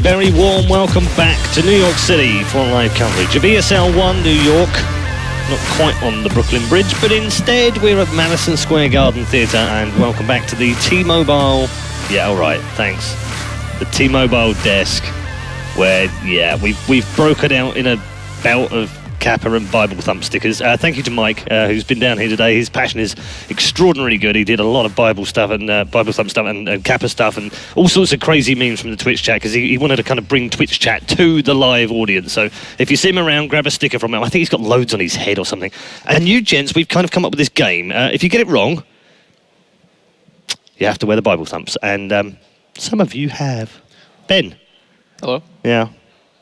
very warm welcome back to New York City for live coverage of ESL One New York. Not quite on the Brooklyn Bridge, but instead we're at Madison Square Garden Theatre, and welcome back to the T-Mobile... Yeah, all right, thanks. The T-Mobile desk, where, yeah, we've broken out in a bout of Kappa and Bible Thump stickers. Thank you to Mike, who's been down here today. His passion is extraordinarily good. He did a lot of Bible stuff and Bible Thump stuff and Kappa stuff and all sorts of crazy memes from the Twitch chat, because he wanted to kind of bring Twitch chat to the live audience. So if you see him around, grab a sticker from him. I think he's got loads on his head or something. And you gents, we've kind of come up with this game. If you get it wrong, you have to wear the Bible Thumps. And some of you have. Ben. Hello. Yeah.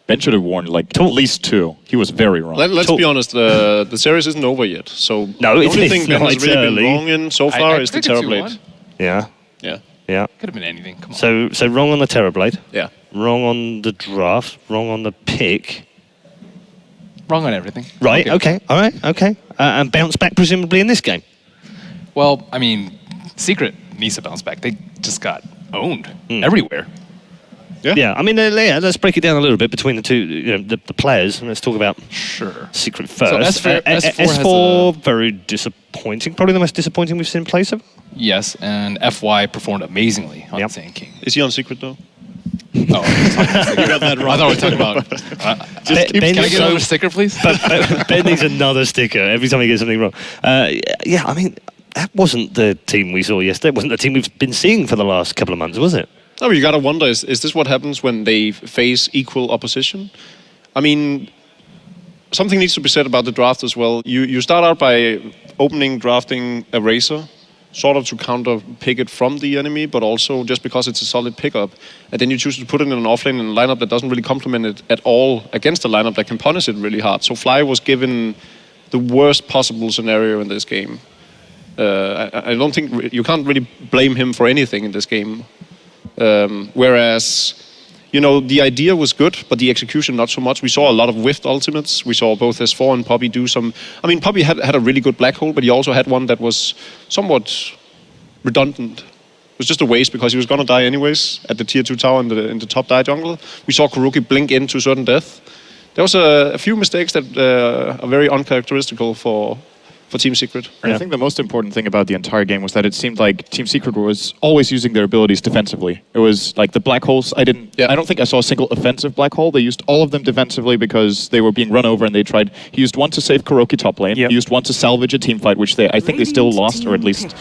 Ben should have worn like at least 2. He was very wrong. Let's be honest, the series isn't over yet. So no, the only thing Ben has really been wrong in so far is the Terrorblade. Yeah. Yeah. Yeah. Could have been anything. Come on. So wrong on the Terrorblade. Yeah. Wrong on the draft. Wrong on the pick. Wrong on everything. Right. Okay. All right. Okay. And bounce back presumably in this game. Well, I mean, Secret needs to bounce back. They just got owned everywhere. Yeah, I mean, let's break it down a little bit between the two, the players, and let's talk about Secret first. So S4 very disappointing, probably the most disappointing we've seen play so far. Yes, and FY performed amazingly on Sand King. Is he on Secret though? Oh, you got that wrong. I thought we were talking about... can I get another sticker, please? Ben needs another sticker every time he gets something wrong. Yeah, I mean, that wasn't the team we saw yesterday. It wasn't the team we've been seeing for the last couple of months, was it? No, but you gotta wonder, is this what happens when they face equal opposition? I mean, something needs to be said about the draft as well. You start out by drafting a Razor, sort of to counter pick it from the enemy, but also just because it's a solid pickup. And then you choose to put it in an offlane in a lineup that doesn't really complement it at all against a lineup that can punish it really hard. So Fly was given the worst possible scenario in this game. I don't think you can't really blame him for anything in this game. Whereas, the idea was good, but the execution not so much. We saw a lot of whiffed ultimates. We saw both S4 and Poppy do some... I mean, Poppy had a really good black hole, but he also had one that was somewhat redundant. It was just a waste because he was going to die anyways at the tier 2 tower in the top die jungle. We saw Kuroki blink into certain death. There was a few mistakes that are very uncharacteristical for Team Secret. I think the most important thing about the entire game was that it seemed like Team Secret was always using their abilities defensively. It was like the black holes, I don't think I saw a single offensive black hole. They used all of them defensively because they were being run over, and he used one to save Kuroki top lane, he used one to salvage a team fight, which I think they still lost, or at least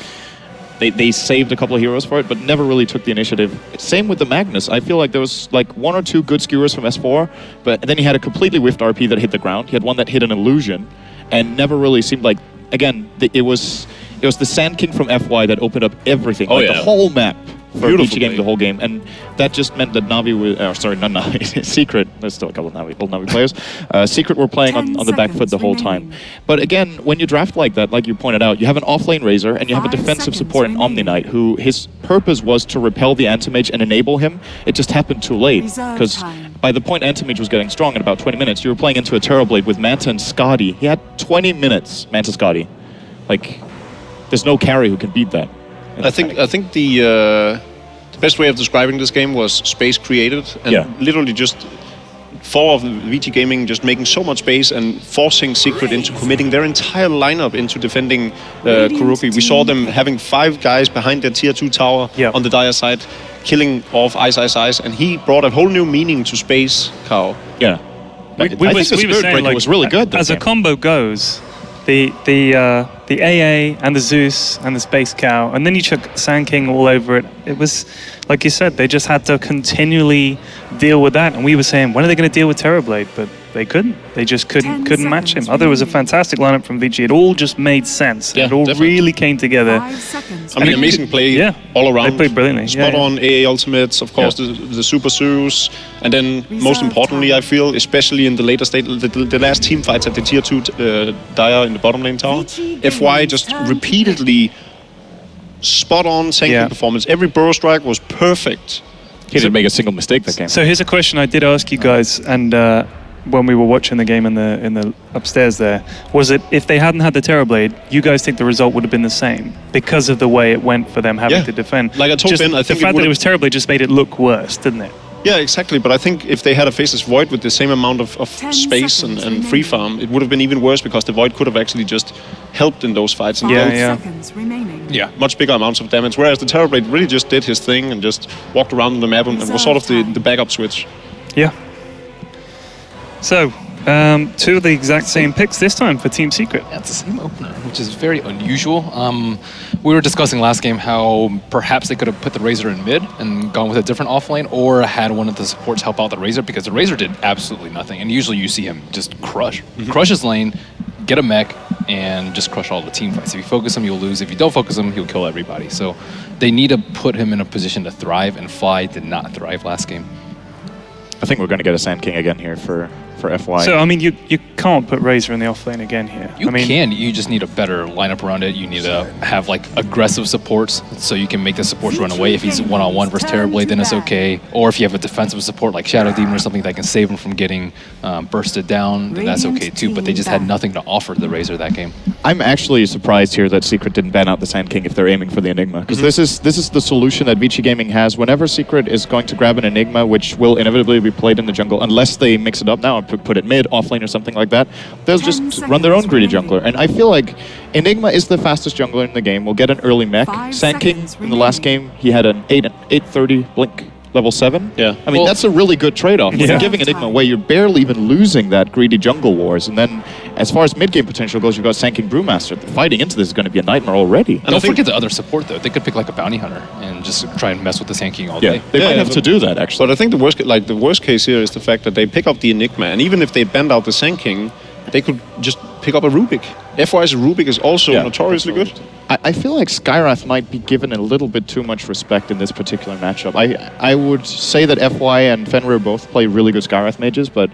they saved a couple of heroes for it, but never really took the initiative. Same with the Magnus. I feel like there was like 1 or 2 good skewers from S4, but then he had a completely whiffed RP that hit the ground. He had one that hit an illusion, and never really seemed like... Again, it was the Sand King from FY that opened up everything, the whole map for Vici game, the whole game, and that just meant that Navi was, not Navi, Secret. There's still a couple of old Navi players. Secret were playing on the back foot the whole time. But again, when you draft like that, like you pointed out, you have an offlane Razor and you have a defensive support in Omni Knight, who his purpose was to repel the Anti-Mage and enable him. It just happened too late, because by the point Anti-Mage was getting strong in about 20 minutes, you were playing into a Terrorblade with Manta and Scotty. He had 20 minutes, Manta Scotty. Like, there's no carry who can beat that. I think the best way of describing this game was space created, and literally just 4 of VT Gaming just making so much space and forcing Secret into committing their entire lineup into defending Kuroki. We saw them having 5 guys behind their tier 2 tower on the Dire side, killing off Ice, and he brought a whole new meaning to space, Cow. Yeah. I think the Spirit Breaker was really good. As a combo goes, the AA and the Zeus and the Space Cow, and then you chuck Sand King all over it. It was, like you said, they just had to continually deal with that. And we were saying, when are they going to deal with Terrorblade? But they couldn't. They just couldn't match him. Other was a fantastic lineup from Vici. It all just made sense. It all really came together. I mean, amazing play all around. They played brilliantly. Spot on AA ultimates, of course, the Super Zeus. And then, most importantly, I feel, especially in the later state, the last team fights at the tier 2 Dire in the bottom lane tower, FY just repeatedly spot on tanking performance. Every burrow strike was perfect. He didn't make a single mistake that game. So here's a question I did ask you guys, and when we were watching the game in the upstairs there, was it if they hadn't had the Terrorblade, you guys think the result would have been the same because of the way it went for them having to defend? Like I told Ben, I think the fact that it was Terrorblade just made it look worse, didn't it? Yeah, exactly. But I think if they had a Faceless Void with the same amount of space and free farm, it would have been even worse because the Void could have actually just helped in those fights and dealt Yeah. much bigger amounts of damage. Whereas the Terrorblade really just did his thing and just walked around the map and was sort of the backup switch. Yeah. So, two of the exact same picks this time for Team Secret. Yeah, it's the same opener, which is very unusual. We were discussing last game how perhaps they could have put the Razor in mid and gone with a different offlane, or had one of the supports help out the Razor, because the Razor did absolutely nothing. And usually you see him just crush his lane, get a mech, and just crush all the team fights. If you focus him, you'll lose. If you don't focus him, he'll kill everybody. So they need to put him in a position to thrive, and Fly did not thrive last game. I think we're going to get a Sand King again here for FY. So, I mean, you can't put Razor in the offlane again here. You can. You just need a better lineup around it. You need to have like aggressive supports so you can make the supports run away. If he's one-on-one versus Terrorblade, then it's okay. Or if you have a defensive support like Shadow Demon or something that can save him from getting bursted down, then that's okay too. But they just had nothing to offer the Razor that game. I'm actually surprised here that Secret didn't ban out the Sand King if they're aiming for the Enigma, because this is the solution that Vici Gaming has. Whenever Secret is going to grab an Enigma, which will inevitably be played in the jungle, unless they mix it up now and put it mid, offlane or something like that, they'll just run their own greedy jungler. And I feel like Enigma is the fastest jungler in the game. We'll get an early mech. Sand King in the last game, he had an 830 blink. Level 7? Yeah. I mean, that's a really good trade-off. When you're giving Enigma away, you're barely even losing that greedy jungle wars. And then, as far as mid-game potential goes, you've got Sand King Brewmaster. Fighting into this is going to be a nightmare already. And don't forget the other support, though. They could pick like a Bounty Hunter and just try and mess with the Sand King all day. They might have to do that, actually. But I think the worst case here is the fact that they pick up the Enigma, and even if they bend out the Sand King, they could just pick up a Rubik. FY's Rubik is also notoriously good. I feel like Skyrath might be given a little bit too much respect in this particular matchup. I would say that FY and Fenrir both play really good Skyrath mages, but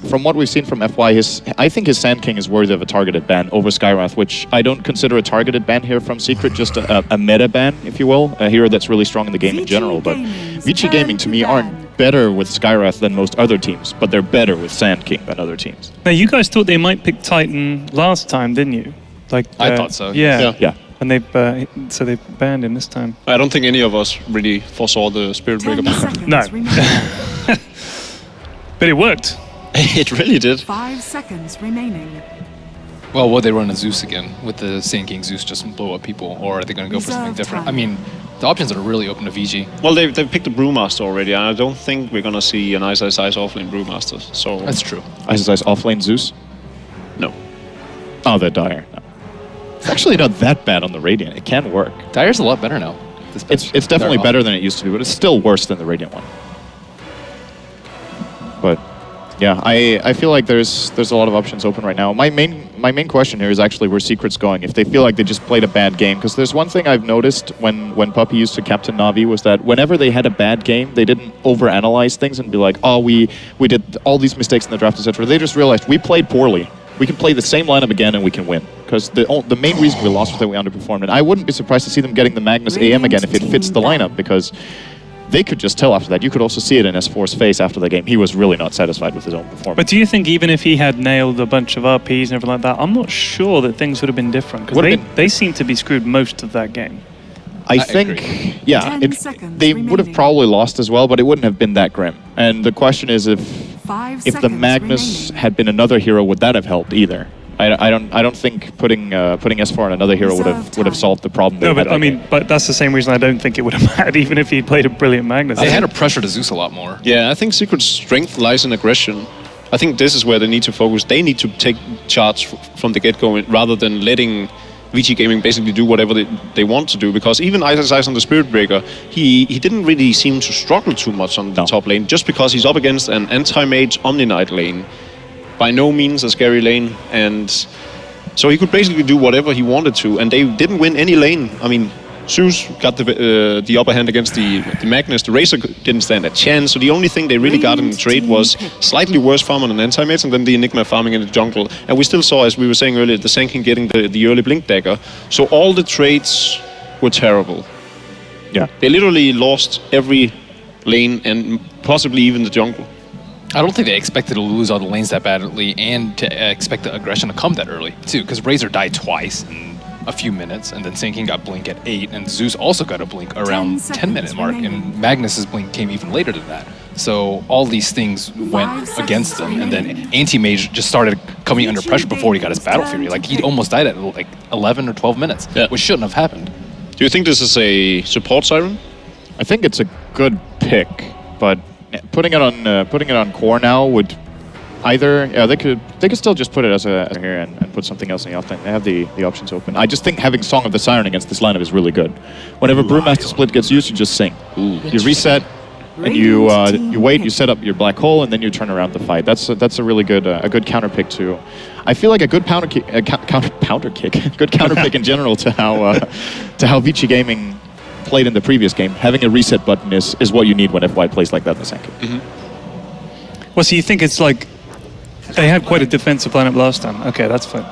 from what we've seen from FY, I think his Sand King is worthy of a targeted ban over Skyrath, which I don't consider a targeted ban here from Secret, just a meta ban, if you will, a hero that's really strong in the game in general. But Vici Gaming, to me, aren't better with Skyrath than most other teams, but they're better with Sand King than other teams. Now, you guys thought they might pick Titan last time, didn't you? Like I thought so. Yeah. And so they banned him this time. I don't think any of us really foresaw the Spirit Breaker. No. But it worked. It really did. 5 seconds remaining. Well, will they run a Zeus again with the Sand King Zeus just blow up people, or are they going to go for something different? I mean, the options are really open to VG. Well, they've picked a Brewmaster already, and I don't think we're going to see an Ice offlane Brewmaster. So That's true. Ice offlane Zeus? No. Oh, they're Dire. No. It's actually not that bad on the Radiant. It can work. Dire's a lot better now. It's definitely better than it used to be, but it's still worse than the Radiant one. But yeah, I feel like there's a lot of options open right now. My main question here is actually where Secret's going. If they feel like they just played a bad game, because there's one thing I've noticed when Puppy used to captain Na'Vi was that whenever they had a bad game, they didn't overanalyze things and be like, oh, we did all these mistakes in the draft, etc. They just realized we played poorly. We can play the same lineup again and we can win. Because the main reason we lost was that we underperformed. And I wouldn't be surprised to see them getting the Magnus AM again if it fits the lineup, because they could just tell after that. You could also see it in S4's face after the game. He was really not satisfied with his own performance. But do you think even if he had nailed a bunch of RPs and everything like that, I'm not sure that things would have been different, because they seem to be screwed most of that game. I think, yeah, they would have probably lost as well, but it wouldn't have been that grim. And the question is if the Magnus had been another hero, would that have helped either? I don't think putting S4 on another hero would have solved the problem. No, but I mean, but that's the same reason I don't think it would have mattered, even if he played a brilliant Magnus. They had to pressure to Zeus a lot more. Yeah, I think Secret's strength lies in aggression. I think this is where they need to focus. They need to take charge from the get-go rather than letting Vici Gaming basically do whatever they want to do, because even Ice on the Spirit Breaker, he didn't really seem to struggle too much on the top lane, just because he's up against an anti-mage Omni-Knight lane. By no means a scary lane, and so he could basically do whatever he wanted to, and they didn't win any lane. I mean, Zeus got the upper hand against the Magnus. The Razor didn't stand a chance, so the only thing they really got in the trade was slightly worse farm on an anti-mage, and then the Enigma farming in the jungle. And we still saw, as we were saying earlier, the Sand King getting the early Blink Dagger. So all the trades were terrible. Yeah. They literally lost every lane and possibly even the jungle. I don't think they expected to lose all the lanes that badly and to expect the aggression to come that early, too, because Razor died twice in a few minutes, and then Sand King got Blink at 8, and Zeus also got a Blink around 10-minute mark, and Magnus's Blink came even later than that. So all these things went against him, and then Anti-Mage just started coming under pressure before he got his Battle Fury. Like, he almost died at like 11 or 12 minutes, which shouldn't have happened. Do you think this is a support Siren? I think it's a good pick, but putting it on core now would either they could still just put it as a here and put something else in the offlane. They have the options open. I just think having Song of the Siren against this lineup is really good. Whenever Brewmaster Split gets used, you just sing. You reset. And you wait, you set up your black hole, and then you turn around the fight. That's a really good counter pick too. I feel like a good counter kick, good counter pick in general to how Vici Gaming played in the previous game. Having a reset button is what you need when FY plays like that in the second. Well, so you think it's like they had quite a defensive lineup last time? Okay, that's fine.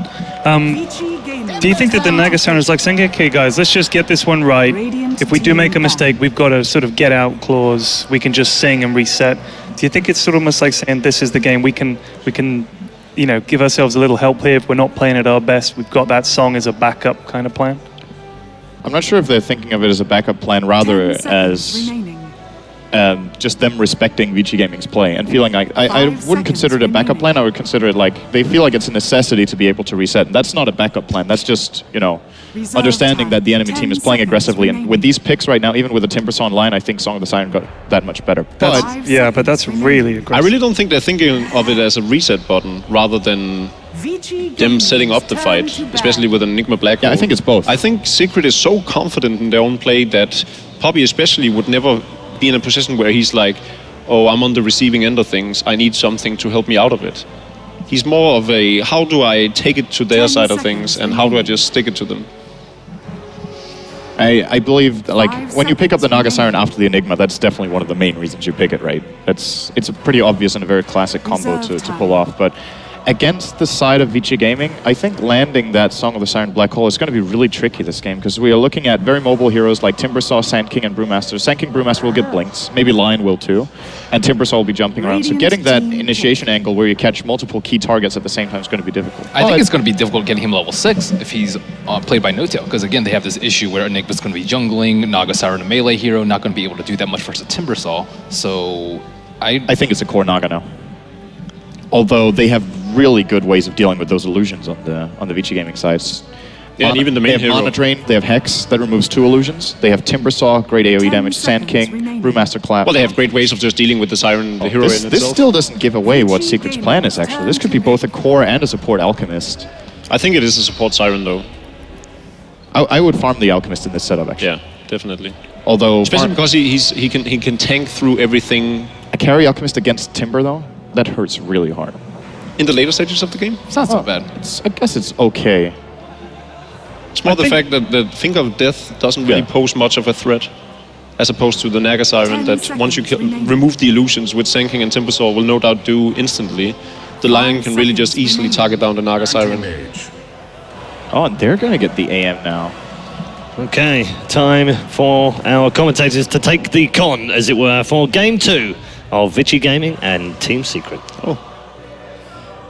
Do you think that the Nagasan is like saying, okay guys, let's just get this one right. If we do make a mistake, we've got a sort of get out clause. We can just sing and reset. Do you think it's sort of almost like saying this is the game, we can give ourselves a little help here if we're not playing at our best, we've got that song as a backup kind of plan? I'm not sure if they're thinking of it as a backup plan, rather as just them respecting Vici Gaming's play and feeling like I wouldn't consider it a backup plan. I would consider it like they feel like it's a necessity to be able to reset. And that's not a backup plan. That's just understanding that the enemy team is playing aggressively. And with these picks right now, even with the Timbersaw line, I think Song of the Siren got that much better. But but that's really aggressive. I really don't think they're thinking of it as a reset button rather than them setting up the fight, especially with an Enigma Black. I think it's both. I think Secret is so confident in their own play that Poppy especially would never be in a position where he's like, oh, I'm on the receiving end of things, I need something to help me out of it. He's more of a, how do I take it to their side of things and how do I just stick it to them? I believe, like, when you pick up the Naga Siren after the Enigma, that's definitely one of the main reasons you pick it, right? It's a pretty obvious and a very classic combo to pull off, but against the side of Vici Gaming, I think landing that Song of the Siren Black Hole is going to be really tricky this game, because we are looking at very mobile heroes like Timbersaw, Sand King, and Brewmaster. Sand King, Brewmaster will get blinks, maybe Lion will too, and Timbersaw will be jumping around. So getting that initiation angle where you catch multiple key targets at the same time is going to be difficult. I think it's going to be difficult getting him level 6 if he's played by No-Tail, because again, they have this issue where Enigma's going to be jungling, Naga Siren a melee hero, not going to be able to do that much versus Timbersaw. So I think it's a core Naga now. Although they have really good ways of dealing with those illusions on the Vici Gaming sides. Yeah, and even the main hero. They have Mana Drain, they have Hex, that removes 2 illusions. They have Timbersaw, great AoE damage, Sand King, Brewmaster Clap. Well, they have great ways of just dealing with the Siren, the hero in itself. This still doesn't give away what Secret's plan is, actually. This could be both a core and a support Alchemist. I think it is a support Siren, though. I would farm the Alchemist in this setup, actually. Yeah, definitely. Although, especially because he can tank through everything. A carry Alchemist against Timber, though, that hurts really hard. In the later stages of the game? It's not so bad. I guess it's okay. It's more the fact that the Finger of Death doesn't really pose much of a threat, as opposed to the Naga Siren that once you remove the illusions, which Sand King and Timbersaw will no doubt do instantly, the Lion can really just easily target down the Naga Siren. Oh, and they're going to get the AM now. Okay, time for our commentators to take the con, as it were, for Game 2 of Vici Gaming and Team Secret.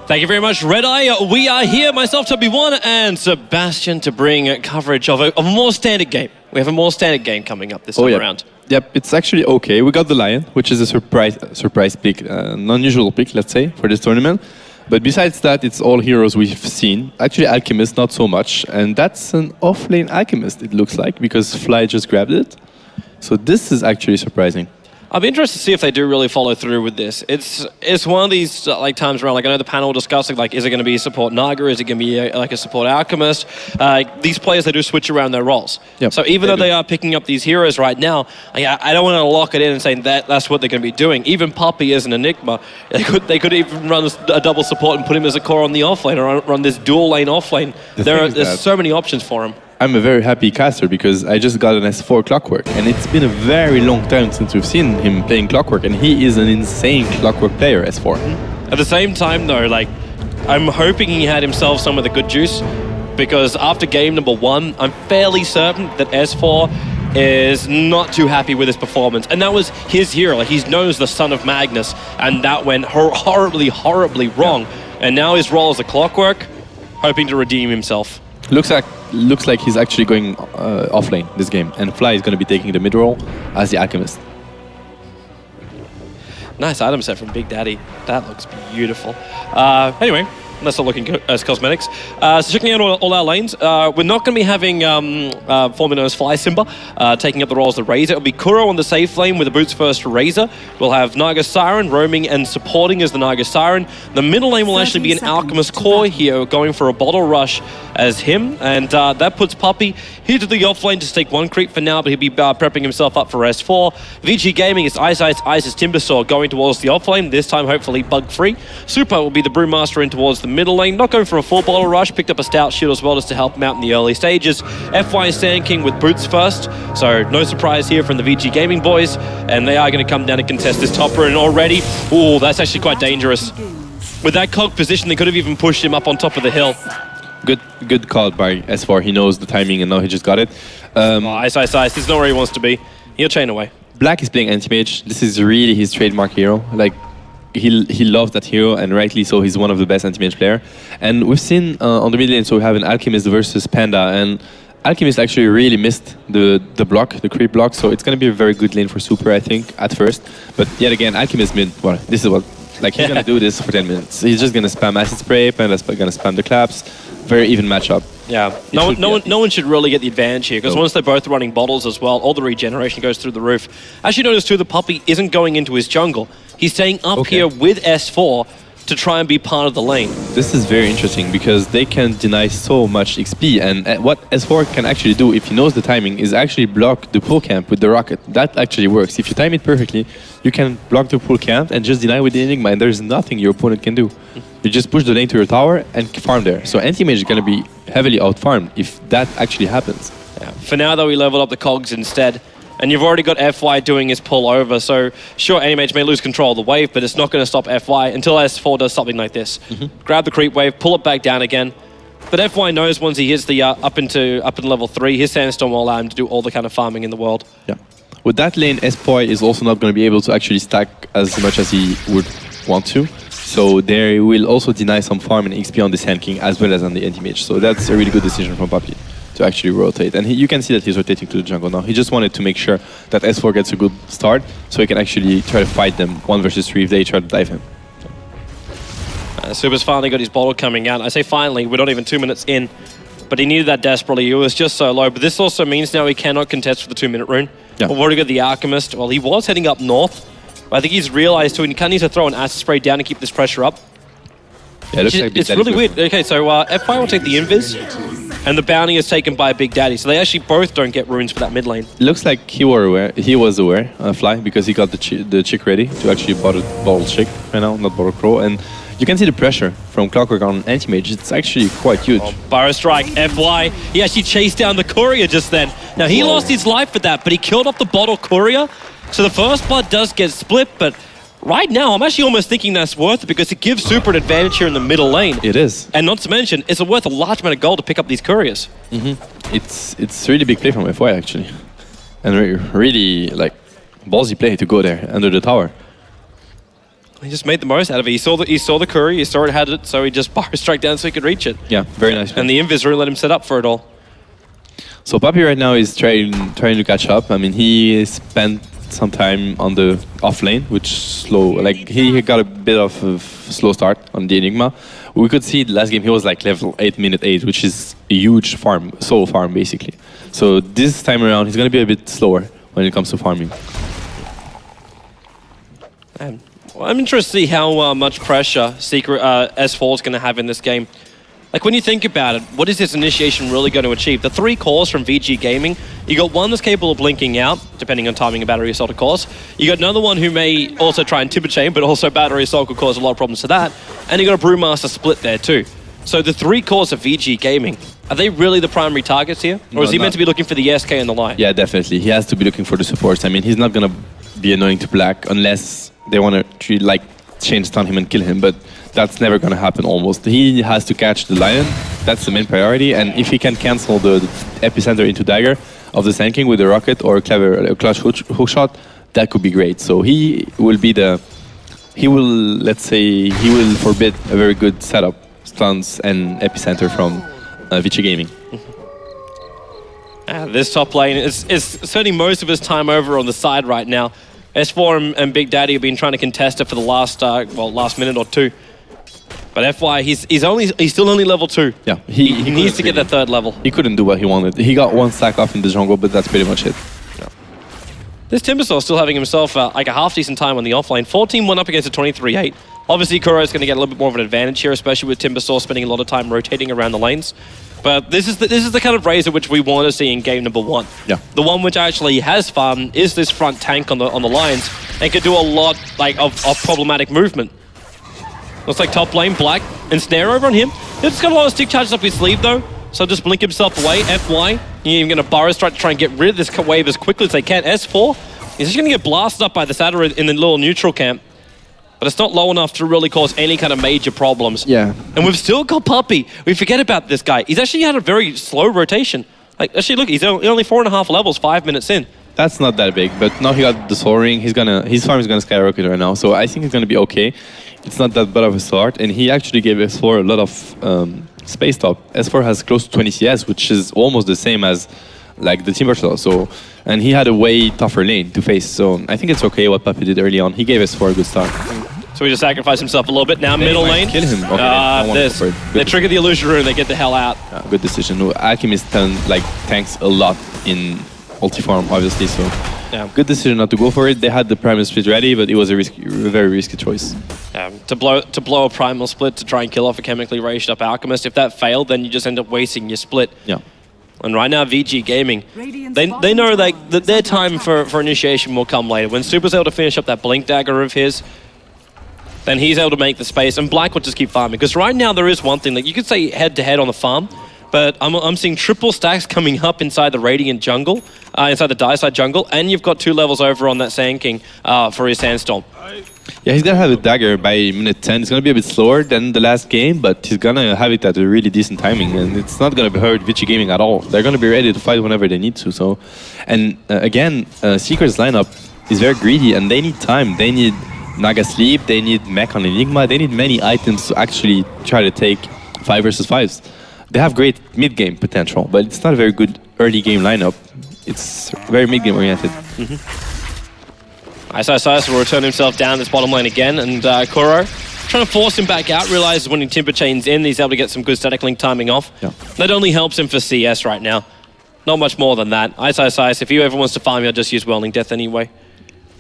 Thank you very much, Red Eye. We are here, myself, Toby1, and Sebastian, to bring coverage of a more standard game. We have a more standard game coming up this time around. Yep, it's actually okay. We got the Lion, which is a surprise pick, an unusual pick, let's say, for this tournament. But besides that, it's all heroes we've seen. Actually, Alchemist, not so much. And that's an off-lane Alchemist, it looks like, because Fly just grabbed it. So this is actually surprising. I'll be interested to see if they do really follow through with this. It's one of these like times around, like I know the panel discussing, like, is it going to be a support Naga? Is it going to be like a support Alchemist? These players, they do switch around their roles. Yep, so even though they are picking up these heroes right now, I don't want to lock it in and say that's what they're going to be doing. Even Poppy is an Enigma. They could even run a double support and put him as a core on the offlane, or run this dual lane offlane. There's so many options for him. I'm a very happy caster because I just got an S4 Clockwork, and it's been a very long time since we've seen him playing Clockwork, and he is an insane Clockwork player, S4. At the same time, though, like, I'm hoping he had himself some of the good juice, because after game number 1, I'm fairly certain that S4 is not too happy with his performance, and that was his hero. Like, he's known as the son of Magnus, and that went horribly, horribly wrong. And now his role as a Clockwork, hoping to redeem himself. Looks like he's actually going offlane this game, and Fly is going to be taking the mid role as the Alchemist. Nice item set from Big Daddy. That looks beautiful. Anyway, that's not looking good as cosmetics. So checking out all our lanes, we're not going to be having Formino's Fly Simba taking up the role as the Razor. It'll be Kuro on the safe lane with the Boots First Razor. We'll have Naga Siren roaming and supporting as the Naga Siren. The middle lane will actually be an Alchemist Core here going for a Bottle Rush as him. And that puts Puppey here to the off lane to take one creep for now, but he'll be prepping himself up for S4. Vici Gaming is Ice Timbersaw going towards the off lane, this time hopefully bug-free. Super will be the Brewmaster in towards the middle lane, not going for a full Bottle Rush, picked up a Stout Shield as well just to help him out in the early stages. FY Sand King with Boots First, so no surprise here from the VG Gaming boys, and they are going to come down and contest this topper, and already, ooh, that's actually quite dangerous. With that cog position, they could have even pushed him up on top of the hill. Good call by S4. He knows the timing and now he just got it. Ice. This is not where he wants to be. He'll chain away. Black is playing anti-mage. This is really his trademark hero. Like, he loves that hero, and rightly so. He's one of the best anti-mage player. And we've seen on the mid lane, so we have an Alchemist versus Panda, and Alchemist actually really missed the block, the creep block, so it's going to be a very good lane for Super, I think, at first. But yet again, Alchemist mid, well, this is what, like, he's going to do this for 10 minutes. He's just going to spam Acid Spray, Panda's going to spam the claps. Very even matchup. Yeah, no one should really get the advantage here, because once they're both running bottles as well, all the regeneration goes through the roof. As you notice too, the Puppey isn't going into his jungle. He's staying up here with S4 to try and be part of the lane. This is very interesting because they can deny so much XP, and what S4 can actually do if he knows the timing is actually block the pull camp with the rocket. That actually works. If you time it perfectly, you can block the pull camp and just deny with the Enigma, and there's nothing your opponent can do. You just push the lane to your tower and farm there. So anti-mage is going to be heavily out-farmed if that actually happens. Yeah. For now though, we leveled up the cogs instead. And you've already got FY doing his pull over, so sure, Anti-Mage may lose control of the wave, but it's not going to stop FY until S4 does something like this. Grab the creep wave, pull it back down again. But FY knows once he hits the up in level 3, his Sandstorm will allow him to do all the kind of farming in the world. Yeah. With that lane, S4 is also not going to be able to actually stack as much as he would want to. So they will also deny some farm and XP on the Sand King as well as on the Anti-Mage. So that's a really good decision from Puppey to actually rotate. And you can see that he's rotating to the jungle now. He just wanted to make sure that S4 gets a good start so he can actually try to fight them 1 versus 3 if they try to dive him. Super's finally got his bottle coming out. I say finally, we're not even 2 minutes in, but he needed that desperately. He was just so low. But this also means now he cannot contest for the 2-minute rune. Yeah. We've already got the Alchemist. Well, he was heading up north. But I think he's realized too, and he kind of needs to throw an Acid Spray down to keep this pressure up. Yeah, it looks like it's really weird. Okay, so FI will take the Invis, and the bounty is taken by Big Daddy. So they actually both don't get runes for that mid lane. It looks like he was aware, Fly, because he got the chick ready to actually bottle chick right now, not bottle crow. And you can see the pressure from Clockwork on Anti-Mage. It's actually quite huge. Burrow Strike, FY. He actually chased down the courier just then. Now, he lost his life for that, but he killed off the bottle courier. So the first blood does get split, but right now, I'm actually almost thinking that's worth it because it gives Super an advantage here in the middle lane. It is. And not to mention, it's worth a large amount of gold to pick up these couriers. It's really big play from FY, actually. And really, like, ballsy play to go there under the tower. He just made the most out of it. He saw the courier, he saw it had it, so he just Burrow Strike down so he could reach it. Yeah, very nice. And the Invis rune let him set up for it all. So Puppey right now is trying to catch up. I mean, he spent some time on the off lane, which he got a bit of a slow start on the Enigma. We could see the last game he was like level 8, minute 8, which is a huge farm, solo farm basically. So this time around he's going to be a bit slower when it comes to farming. Well, I'm interested to see how much pressure Secret S4 is going to have in this game. Like, when you think about it, what is this initiation really going to achieve? The 3 cores from VG Gaming, you got one that's capable of blinking out, depending on timing of battery assault, of course. You got another one who may also try and Timber Chain, but also battery assault could cause a lot of problems to that. And you got a Brewmaster split there too. So the 3 cores of VG Gaming, are they really the primary targets here? Or is he meant to be looking for the SK and the Lion? Yeah, definitely. He has to be looking for the supports. I mean, he's not going to be annoying to Black unless they want to like chain stun him and kill him, but that's never going to happen almost. He has to catch the Lion. That's the main priority. And if he can cancel the epicenter into dagger of the Sand King with a rocket or a clutch hook shot, that could be great. So he will forbid a very good setup, stuns and epicenter from Vici Gaming. This top lane is spending most of his time over on the side right now. S4 and Big Daddy have been trying to contest it for the last minute or two. But FY, he's still only level 2. Yeah, he needs to get that 3rd level. He couldn't do what he wanted. He got 1 stack off in the jungle, but that's pretty much it. This Timbersaw still having himself like a half-decent time on the offlane. 14-1 up against a 23-8. Obviously, Kuro is going to get a little bit more of an advantage here, especially with Timbersaw spending a lot of time rotating around the lanes. But this is the kind of Razor which we want to see in game number 1. Yeah. The one which actually has fun is this front tank on the lines and can do a lot of problematic movement. Looks like top lane, Black, and Snare over on him. He's got a lot of stick charges up his sleeve though, so just blink himself away. FY, you're even going to Burrow strike to try and get rid of this wave as quickly as they can. S4, he's just going to get blasted up by the Satyr in the little neutral camp. But it's not low enough to really cause any kind of major problems. Yeah. And we've still got Puppey. We forget about this guy. He's actually had a very slow rotation. Like, actually, look, he's only 4.5 levels, 5 minutes in. That's not that big, but now he got the Soul Ring. His farm is gonna skyrocket right now, so I think he's gonna be okay. It's not that bad of a start, and he actually gave S4 a lot of space top. S4 has close to 20 CS, which is almost the same as like the Timbersaw. So, and he had a way tougher lane to face. So I think it's okay what Puppey did early on. He gave S4 a good start. So he just sacrificed himself a little bit. Now middle lane. Kill him. Okay, they trigger the illusion rune. They get the hell out. Good decision. No, Alchemist tanks a lot in ulti farm, obviously. So yeah, good decision not to go for it. They had the primal split ready, but it was a very risky choice. To blow a primal split to try and kill off a chemically raised up alchemist. If that failed, then you just end up wasting your split. Yeah. And right now, Vici Gaming, they know that their time for initiation will come later. When Super's able to finish up that blink dagger of his, then he's able to make the space, and Black will just keep farming. Because right now there is one thing that you could say head-to-head on the farm, but I'm seeing triple stacks coming up inside the Radiant jungle, inside the Dire side jungle, and you've got 2 levels over on that Sand King for his Sandstorm. Yeah, he's gonna have a dagger by minute 10. It's gonna be a bit slower than the last game, but he's gonna have it at a really decent timing, and it's not gonna hurt Vici Gaming at all. They're gonna be ready to fight whenever they need to. So, and again, Secret's lineup is very greedy, and they need time. They need Naga Sleep, they need Mech on Enigma, they need many items to actually try to take 5 versus 5s. They have great mid-game potential, but it's not a very good early-game lineup. It's very mid-game oriented. Ice will return himself down this bottom lane again, and Kuro trying to force him back out, realizes when he Timber Chains in, he's able to get some good static link timing off. Yeah. That only helps him for CS right now. Not much more than that. Ice, if he ever wants to farm, he'll just use Welding Death anyway.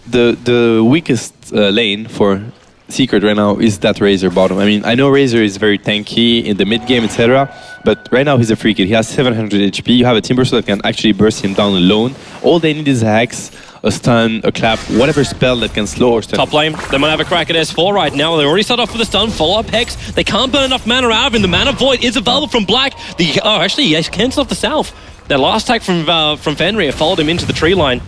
The weakest lane for Secret right now is that Razor bottom. I mean, I know Razor is very tanky in the mid game, etc. But right now he's a free kid. He has 700 HP. You have a Timbersaw that can actually burst him down alone. All they need is a Hex, a stun, a clap, whatever spell that can slow or stun. Top lane, they might have a crack at S4 right now. They already start off with a stun, follow up Hex. They can't burn enough mana out of him. The Mana Void is available from Black. Actually, he cancels off the South. That last attack from Fenrir followed him into the tree line.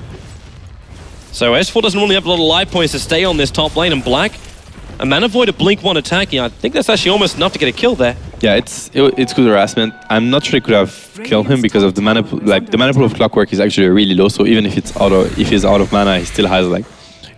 So S4 doesn't really have a lot of life points to stay on this top lane, and Black, a Mana Void, a Blink 1 attacking. I think that's actually almost enough to get a kill there. Yeah, it's good harassment. I'm not sure he could have killed him because of the mana pool. Like the mana pool of Clockwork is actually really low. So even if he's out of mana, he still has like,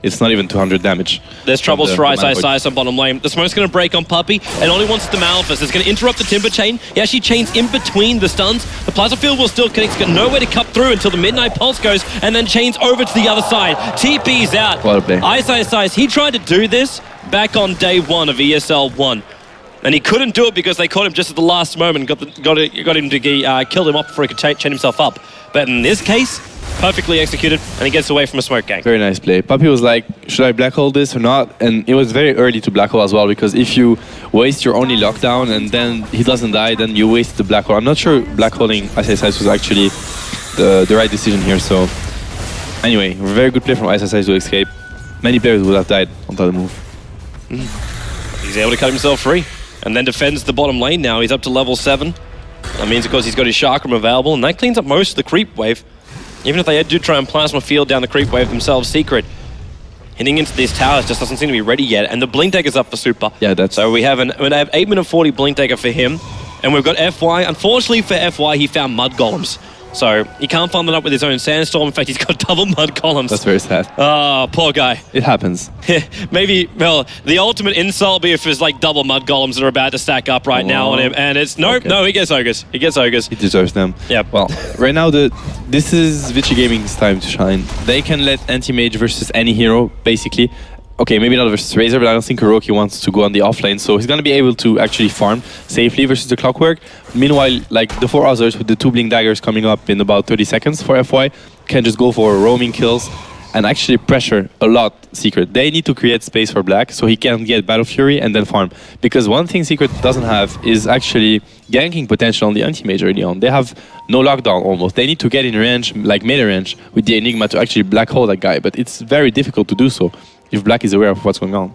it's not even 200 damage. There's troubles for Ice on bottom lane. The smoke's going to break on Puppey, and all he wants is the Malphus. It's going to interrupt the Timber Chain. He actually chains in between the stuns. The Plasma Field will still connect. He's got nowhere to cut through until the Midnight Pulse goes, and then chains over to the other side. TP's out. What a play. Ice, he tried to do this back on day 1 of ESL 1. And he couldn't do it because they caught him just at the last moment and got him to kill him off before he could chain himself up. But in this case, perfectly executed, and he gets away from a smoke gang. Very nice play. Puppey was like, should I black hole this or not? And it was very early to black hole as well, because if you waste your only lockdown and then he doesn't die, then you waste the black hole. I'm not sure black holing ISS was actually the right decision here. So anyway, very good play from ISS to escape. Many players would have died on that move. He's able to cut himself free and then defends the bottom lane now. He's up to level 7. That means, of course, he's got his Chakram available, and that cleans up most of the creep wave. Even if they do try and Plasma Field down the creep wave themselves, Secret hitting into these towers just doesn't seem to be ready yet, and the Blink Dagger's up for Super. Yeah, that's... So we have 8 minute 40 Blink Dagger for him, and we've got FY. Unfortunately for FY, he found Mud Golems. So he can't farm it up with his own sandstorm. In fact, he's got double mud columns. That's very sad. Oh, poor guy. It happens. Maybe, well, the ultimate insult would be if there's like double mud golems that are about to stack up right now on him. And it's, nope, no, he gets ogres. He gets ogres. He deserves them. Yep. Well, right now, this is Vici Gaming's time to shine. They can let anti-mage versus any hero, basically. Okay, maybe not versus Razor, but I don't think Kuroki wants to go on the offlane, so he's going to be able to actually farm safely versus the Clockwork. Meanwhile, like the 4 others with the 2 Blink Daggers coming up in about 30 seconds for FY can just go for roaming kills and actually pressure a lot Secret. They need to create space for Black so he can get Battle Fury and then farm. Because one thing Secret doesn't have is actually ganking potential on the anti-mage early on. They have no lockdown almost. They need to get in range, like melee range, with the Enigma to actually black hole that guy, but it's very difficult to do so if Black is aware of what's going on.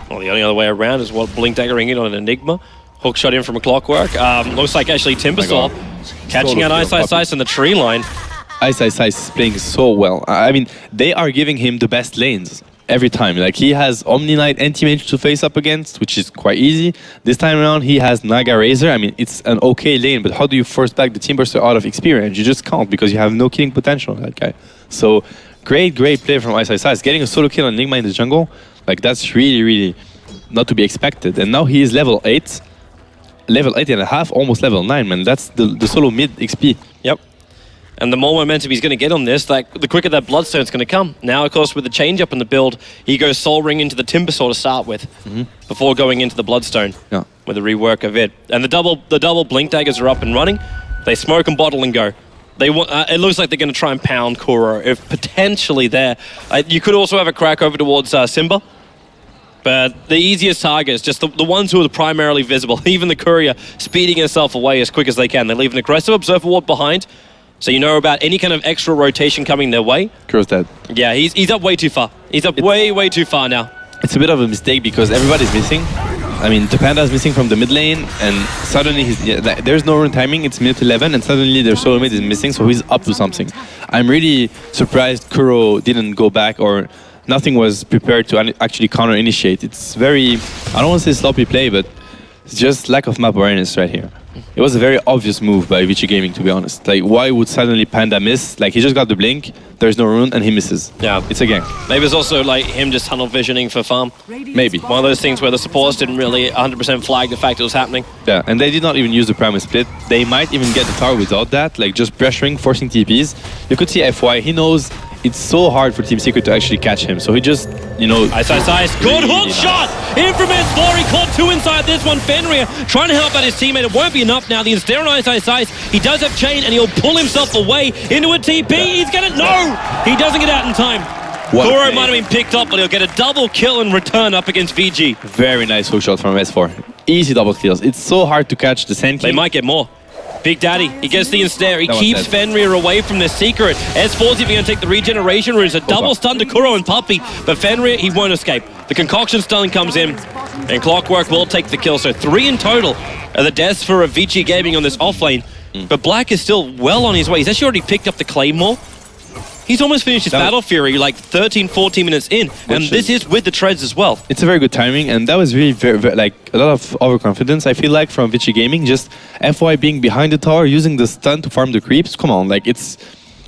Well, the only other way around is what Blink Daggering in on an Enigma. Hook shot in from a Clockwork. Looks like actually Timbersaw catching out Ice Ice in the tree line. Ice is playing so well. I mean, they are giving him the best lanes every time. Like, he has Omni Knight Anti-Mage to face up against, which is quite easy. This time around, he has Naga Razor. I mean, it's an okay lane, but how do you force back the Timbersaw out of experience? You just can't, because you have no killing potential on that guy. So, great play from Ice. Getting a solo kill on Enigma in the jungle, like, that's really not to be expected. And now he is level 8. Level 8.5, almost level 9, man. That's the solo mid XP. Yep. And the more momentum he's going to get on this, like, the quicker that Bloodstone's going to come. Now, of course, with the change-up in the build, he goes Soul Ring into the Timbersaw to start with, before going into the Bloodstone, with a rework of it. And the double Blink Daggers are up and running. They smoke and bottle and go. They want. It looks like they're going to try and pound Kuro, if potentially there. You could also have a crack over towards Simba. But the easiest targets, just the ones who are primarily visible, even the Courier speeding herself away as quick as they can. They leave an aggressive Observer Ward behind, so you know about any kind of extra rotation coming their way. Kuro's dead. Yeah, he's up way too far. He's up way too far now. It's a bit of a mistake because everybody's missing. I mean, Topanda is missing from the mid lane, and suddenly there's no rune timing. It's minute 11, and suddenly their solo mid is missing, so he's up to something. I'm really surprised Kuro didn't go back, or nothing was prepared to actually counter-initiate. It's very, I don't want to say sloppy play, but it's just lack of map awareness right here. It was a very obvious move by Vici Gaming, to be honest. Like, why would suddenly Panda miss? Like, he just got the blink, there's no rune, and he misses. Yeah. It's a gank. Maybe it's also like him just tunnel visioning for farm. Maybe. One of those things where the supports didn't really 100% flag the fact it was happening. Yeah, and they did not even use the Primal Split. They might even get the tower without that, like just pressuring, forcing TPs. You could see FY, he knows it's so hard for Team Secret to actually catch him, so he just, you know... Ice. Good hook shot! In from S4, he caught 2 inside this one. Fenrir trying to help out his teammate. It won't be enough now. The Ensnare on Ice. He does have chain, and he'll pull himself away into a TP. He's gonna... No! He doesn't get out in time. Kuro might have been picked up, but he'll get a double kill in return up against VG. Very nice hook shot from S4. Easy double kills. It's so hard to catch the Sand King. They might get more. Big Daddy, he gets the Ensnare. He keeps Fenrir away from the Secret. S4's even going to take the regeneration runes. A double stun to Kuro and Puppey, but Fenrir, he won't escape. The Concoction Stun comes in, and Clockwork will take the kill. So 3 in total are the deaths for Vici Gaming on this offlane. But Black is still well on his way. He's actually already picked up the Claymore. He's almost finished his Battle Fury like 13, 14 minutes in, and this is with the treads as well. It's a very good timing, and that was really very, like a lot of overconfidence, I feel like, from Vici Gaming. Just FY being behind the tower, using the stun to farm the creeps. Come on, like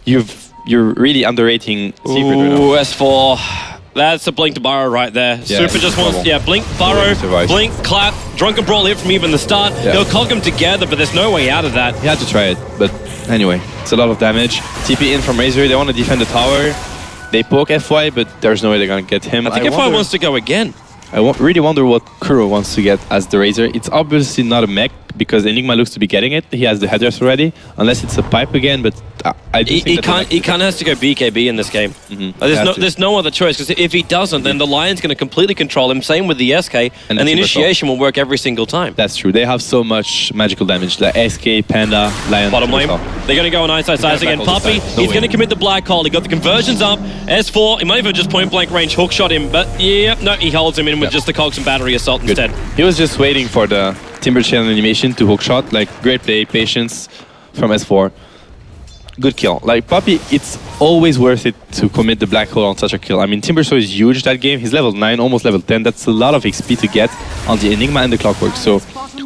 you're really underrating Secret right now. S4. That's a blink to burrow right there. Yeah, Super just wants, blink, burrow, blink, clap, drunken brawl hit from even the start. They'll cog them together, but there's no way out of that. He had to try it, but anyway, it's a lot of damage. TP in from Razor, they want to defend the tower. They poke FY, but there's no way they're going to get him. I think FY wants to go again. I really wonder what Kuro wants to get as the Razor. It's obviously not a mech, because Enigma looks to be getting it. He has the headrest already, unless it's a pipe again, but I do think he kind of has to go BKB in this game. There's no other choice, because if he doesn't, then the Lion's going to completely control him. Same with the SK, and the initiation will work every single time. That's true. They have so much magical damage. Like SK, Panda, Lion. Bottom lane. They're going to go on Ice again. Puppey, he's going to commit the black hole. He got the conversions up. S4, he might even just point blank range hook shot him, but no, he holds him in with just the cogs and battery assault instead. He was just waiting for the Timber Chain animation to hook shot. Like, great play, patience from S4. Good kill. Like, Puppey, it's always worth it to commit the black hole on such a kill. I mean, Timbersaw is huge that game. He's level 9, almost level 10. That's a lot of XP to get on the Enigma and the Clockwork. So,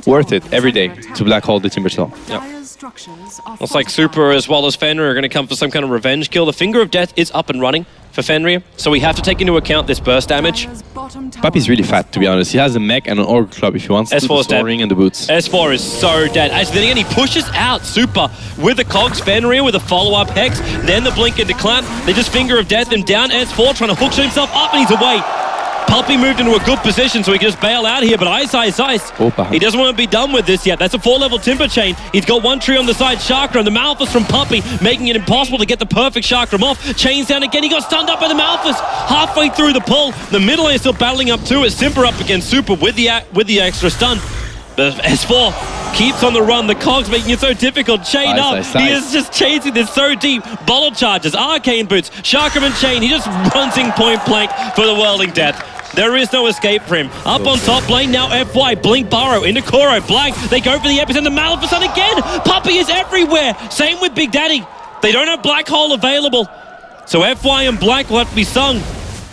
worth it every day to black hole the Timbersaw. Yep. structures are Looks like fortified. Super as well as Fenrir are going to come for some kind of revenge kill. The Finger of Death is up and running for Fenrir, so we have to take into account this burst damage. Dire's bottom tower Puppy's really has fat, to be honest. He has a mech and an org club if he wants to. S4 's The dead. soaring and the boots. S4 is so dead. Actually, then again, he pushes out Super with the Cogs, Fenrir with a follow-up Hex, then the Blink into Clamp. They just Finger of Death him down. S4 trying to hook himself up and he's away. Puppy moved into a good position so he can just bail out here, but Ice, Opa. he doesn't want to be done with this yet. That's a 4-level Timber Chain. He's got one tree on the side, Chakra, and the Malphus from Puppy, making it impossible to get the perfect Chakra off. Chains down again, he got stunned up by the Malphus. Halfway through the pull, the middle lane is still battling up to it. Simper up against Super with the extra stun. The S4 keeps on the run. The Cogs making it so difficult. Chain up. He is just chasing this so deep. Bottle charges, Arcane Boots, Chakraman Chain. He just runs in point blank for the Whirling Death. There is no escape for him. Up on top lane now, FY. Blink Burrow into Koro. Black. They go for the epicenter. Maleficent again. Puppy is everywhere. Same with Big Daddy. They don't have Black Hole available. So FY and Black will have to be sung.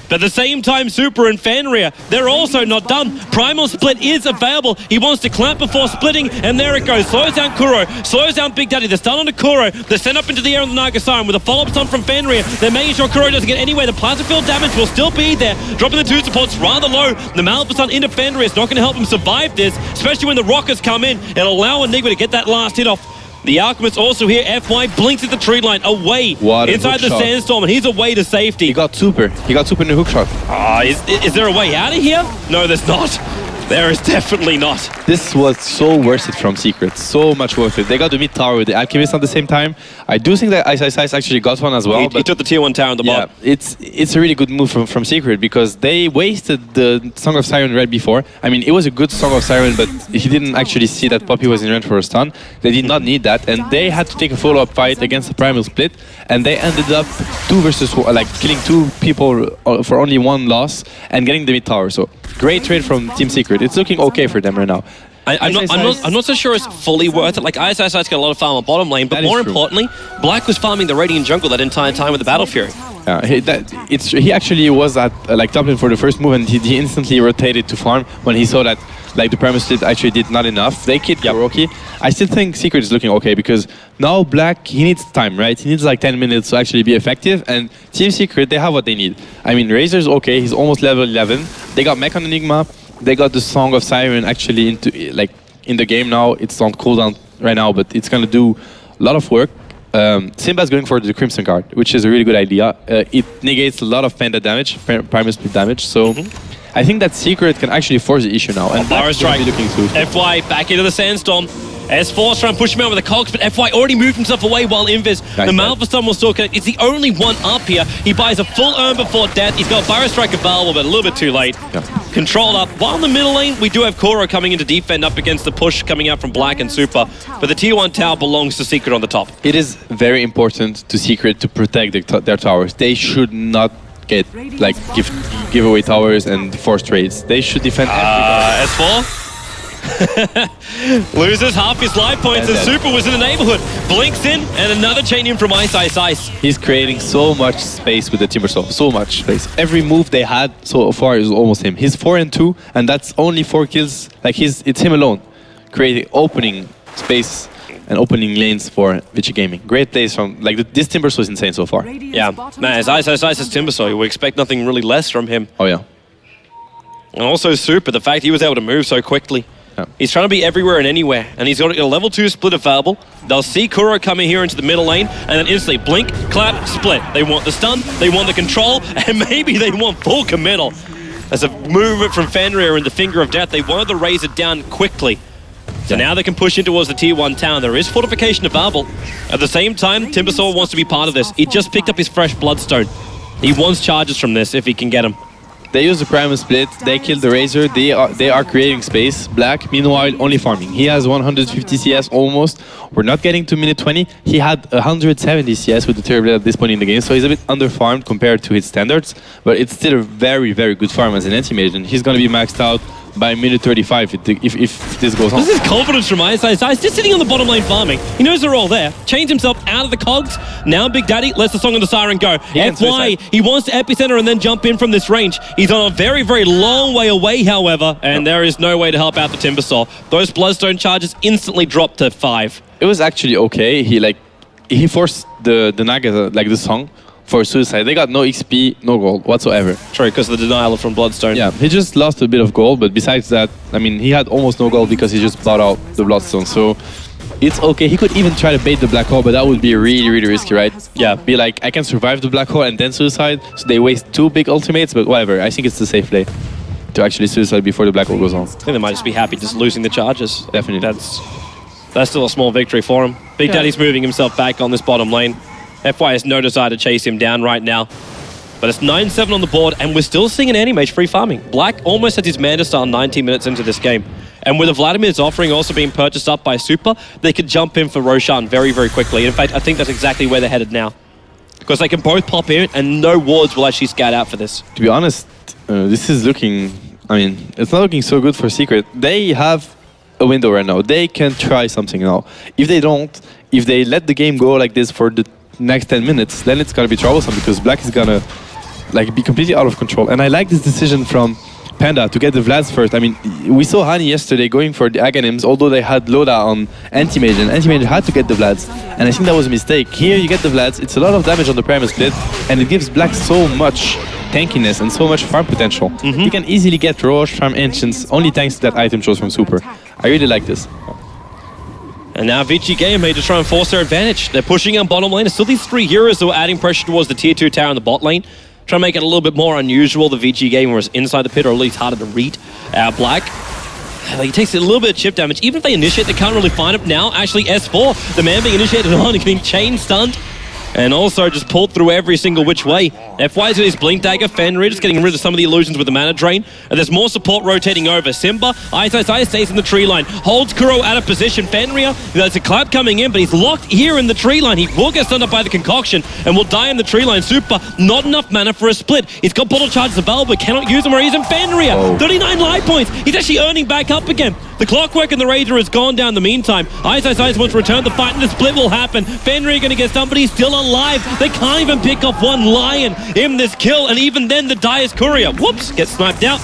But at the same time, Super and Fenrir, they're also not done. Primal Split is available. He wants to clamp before splitting, and there it goes. Slows down Kuro, slows down Big Daddy. They're stun onto Kuro. They're sent up into the air on the Naga Siren with a follow-up stun from Fenrir. They're making sure Kuro doesn't get anywhere. The plasma field damage will still be there. Dropping the 2 supports rather low. The Maleficent into Fenrir is not going to help him survive this, especially when the Rockets come in. It'll allow Enigma to get that last hit off. The Alchemist also here, FY blinks at the tree line, away What a inside hook the shot. sandstorm, and he's away to safety. He got Super. He got Super in the hook shot. Is there a way out of here? No, there's not. There is definitely not. This was so worth it from Secret. So much worth it. They got the mid tower with the Alchemist at the same time. I do think that Ice actually got one as well. He took the tier 1 tower on the yeah, bot. it's a really good move from Secret because they wasted the Song of Siren right before. I mean, it was a good Song of Siren, but he didn't actually see that Poppy was in range for a stun. They did not need that, and they had to take a follow-up fight against the Primal Split, and they ended up 2 versus 1, like killing 2 people for only 1 loss and getting the mid tower. So great trade from Team Secret. It's looking okay for them right now. I'm not so sure it's fully worth it. Like, ISI's got a lot of farm on bottom lane, but That is more true. importantly, Black was farming the Radiant jungle that entire time with the Battle Fury. He actually was at like top lane for the first move, and he instantly rotated to farm when he saw that like the Primal Split actually did not enough. They killed Kuroki. I still think Secret is looking okay because now Black, he needs time, right? He needs like 10 minutes to actually be effective, and Team Secret, they have what they need. I mean, Razor's okay, he's almost level 11. They got Mech on Enigma. They got the Song of Siren actually in the game now. It's on cooldown right now, but it's gonna do a lot of work. Simba's going for the Crimson card, which is a really good idea. It negates a lot of Panda damage, Primal Split damage, so I think that Secret can actually force the issue now. And Barra strike. looking through. FY back into the sandstorm. S4's trying to push him out with the cogs, but FY already moved himself away while Invis. The Malphaston will still connect. It's the only one up here. He buys a full urn before death. He's got Barra Strike available, but a little bit too late. Control up. While in the middle lane, we do have Koro coming in to defend up against the push coming out from Black and Super. But the tier 1 tower belongs to Secret on the top. It is very important to Secret to protect their towers. They should not get like give away towers and force trades. They should defend every S4 loses half his life points, and Super was in the neighborhood. Blinks in, and another chain in from Ice. He's creating so much space with the Timbersaw, so much space. Every move they had so far is almost him. He's 4-2, and that's only 4 kills. Like it's him alone, creating opening space and opening lanes for Vici Gaming. Great plays from this Timbersaw is insane so far. Yeah, man, as Ice is Timbersaw, we expect nothing really less from him. Oh yeah. And also Super, the fact he was able to move so quickly. Yeah. He's trying to be everywhere and anywhere, and he's got a level 2 split available. They'll see Kuro coming here into the middle lane, and then instantly blink, clap, split. They want the stun, they want the control, and maybe they want full committal. As a movement from Fenrir and the Finger of Death, they wanted to raise it down quickly. So now they can push in towards the tier 1 town. There is fortification available. At the same time, Timbersaw wants to be part of this. He just picked up his fresh Bloodstone. He wants charges from this if he can get them. They use the Primal Split, they kill the Razor, they are creating space. Black, meanwhile, only farming. He has 150 CS almost. We're not getting to minute 20. He had 170 CS with the Terrorblade at this point in the game, so he's a bit under-farmed compared to his standards, but it's still a very, very good farm as an anti-mage, and he's going to be maxed out by minute 35 if this goes on. This is confidence from ISI. He's just sitting on the bottom lane farming. He knows they're all there. Changed himself out of the cogs. Now Big Daddy lets the Song of the Siren go. FY, he wants to epicenter and then jump in from this range. He's on a very, very long way away, however, and there is no way to help out the Timbersaw. Those Bloodstone charges instantly drop to 5. It was actually okay. He forced the Naga, like the Song, for suicide. They got no XP, no gold whatsoever. True, because of the denial from Bloodstone. Yeah, he just lost a bit of gold, but besides that, I mean, he had almost no gold because he just bought out the Bloodstone. So it's okay. He could even try to bait the black hole, but that would be really, really risky, right? Yeah, be like, I can survive the black hole and then suicide. So they waste 2 big ultimates, but whatever. I think it's the safe play to actually suicide before the black hole goes on. I think they might just be happy just losing the charges. Definitely. That's still a small victory for him. Big Daddy's moving himself back on this bottom lane. FY has no desire to chase him down right now. But it's 9-7 on the board, and we're still seeing an Animage free farming. Black almost has his Manda style 19 minutes into this game. And with the Vladimir's offering also being purchased up by Super, they could jump in for Roshan very, very quickly. In fact, I think that's exactly where they're headed now. Because they can both pop in, and no wards will actually scout out for this. To be honest, this is looking... I mean, it's not looking so good for Secret. They have a window right now. They can try something now. If they don't, if they let the game go like this for the next 10 minutes, then it's gonna be troublesome because Black is gonna be completely out of control. And I like this decision from Panda to get the Vlads first. I mean, we saw Hani yesterday going for the Aghanims, although they had Loda on Anti-Mage, and Anti-Mage had to get the Vlads. And I think that was a mistake. Here you get the Vlads, it's a lot of damage on the Primal Split, and it gives Black so much tankiness and so much farm potential. You can easily get Roche, farm Ancients, only thanks to that item chose from Super. I really like this. And now Vici Game made to try and force their advantage. They're pushing on bottom lane. There's still these 3 heroes that were adding pressure towards the tier 2 tower in the bot lane. Trying to make it a little bit more unusual. The Vici Game was inside the pit, or at least harder to read. Black, he takes a little bit of chip damage. Even if they initiate, they can't really find him now. Actually, S4, the man being initiated on, getting chain stunned. And also just pulled through every single which way. FY's got his Blink Dagger, Fenrir just getting rid of some of the illusions with the mana drain. And there's more support rotating over. Simba, ISI stays in the tree line, holds Kuro out of position. Fenrir, there's a clap coming in, but he's locked here in the tree line. He will get stunned up by the concoction and will die in the tree line. Super, not enough mana for a split. He's got bottle charges available, but cannot use them where he's in. Fenrir, 39 life points. He's actually earning back up again. The clockwork and the Raider has gone down in the meantime. ISI wants to return the fight, and the split will happen. Fenrir going to get stunned, but he's still alive. They can't even pick off one Lion in this kill, and even then the Dire's Courier, whoops, gets sniped out.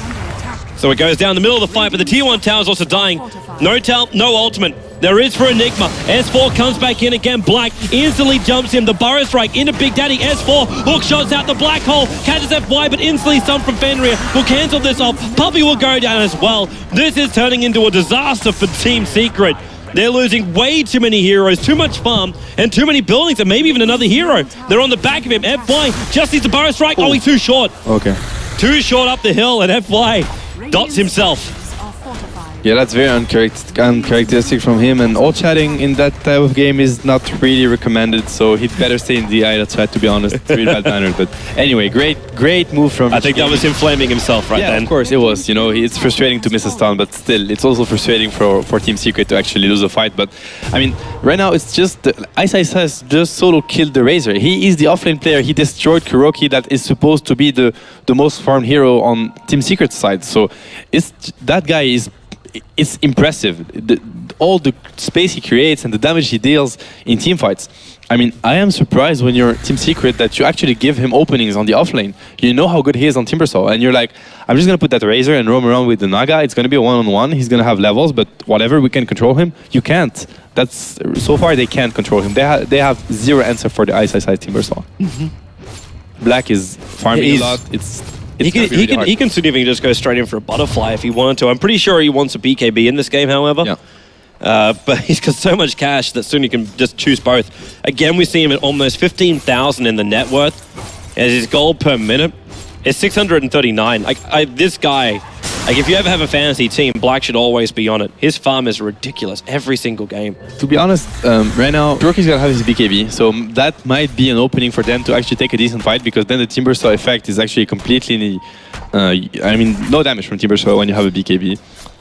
So it goes down the middle of the fight, but the tier 1 tower is also dying. No tell, no ultimate. There is for Enigma. S4 comes back in again. Black instantly jumps him. The Burrow Strike into Big Daddy. S4 hook shots out the black hole. Catches FY, but instantly stunned from Fenrir. Will cancel this off. Puppy will go down as well. This is turning into a disaster for Team Secret. They're losing way too many heroes, too much farm, and too many buildings, and maybe even another hero. They're on the back of him. FY just needs the Burrow Strike. Oh, he's too short. Okay. Too short up the hill, and FY dots himself. Yeah, that's very uncharacteristic from him, and all chatting in that type of game is not really recommended, so he'd better stay in the idle chat, to be honest. It's really bad mannered, but anyway, great move from I think that was him flaming himself right then. Yeah, of course it was. You know, it's frustrating to miss a stun, but still, it's also frustrating for Team Secret to actually lose a fight. But, I mean, right now it's just... Ice has just solo killed the Razor. He is the offlane player. He destroyed Kuroki, that is supposed to be the most farmed hero on Team Secret's side. So, that guy is... It's impressive, all the space he creates and the damage he deals in team fights. I mean, I am surprised when you're Team Secret that you actually give him openings on the offlane. You know how good he is on Timbersaw, and you're like, I'm just going to put that Razor and roam around with the Naga. It's going to be a one-on-one. He's going to have levels, but whatever, we can control him. You can't. So far, they can't control him. They have zero answer for the Ice side Timbersaw. Black is farming a lot. He can significantly just go straight in for a butterfly if he wanted to. I'm pretty sure he wants a BKB in this game, however. Yeah. But he's got so much cash that soon he can just choose both. Again, we see him at almost 15,000 in the net worth. As his gold per minute is 639. This guy, if you ever have a fantasy team, Black should always be on it. His farm is ridiculous every single game. To be honest, right now, Kuroki's gonna have his BKB, so that might be an opening for them to actually take a decent fight, because then the Timbersaw effect is actually completely... I mean, no damage from Timbersaw when you have a BKB,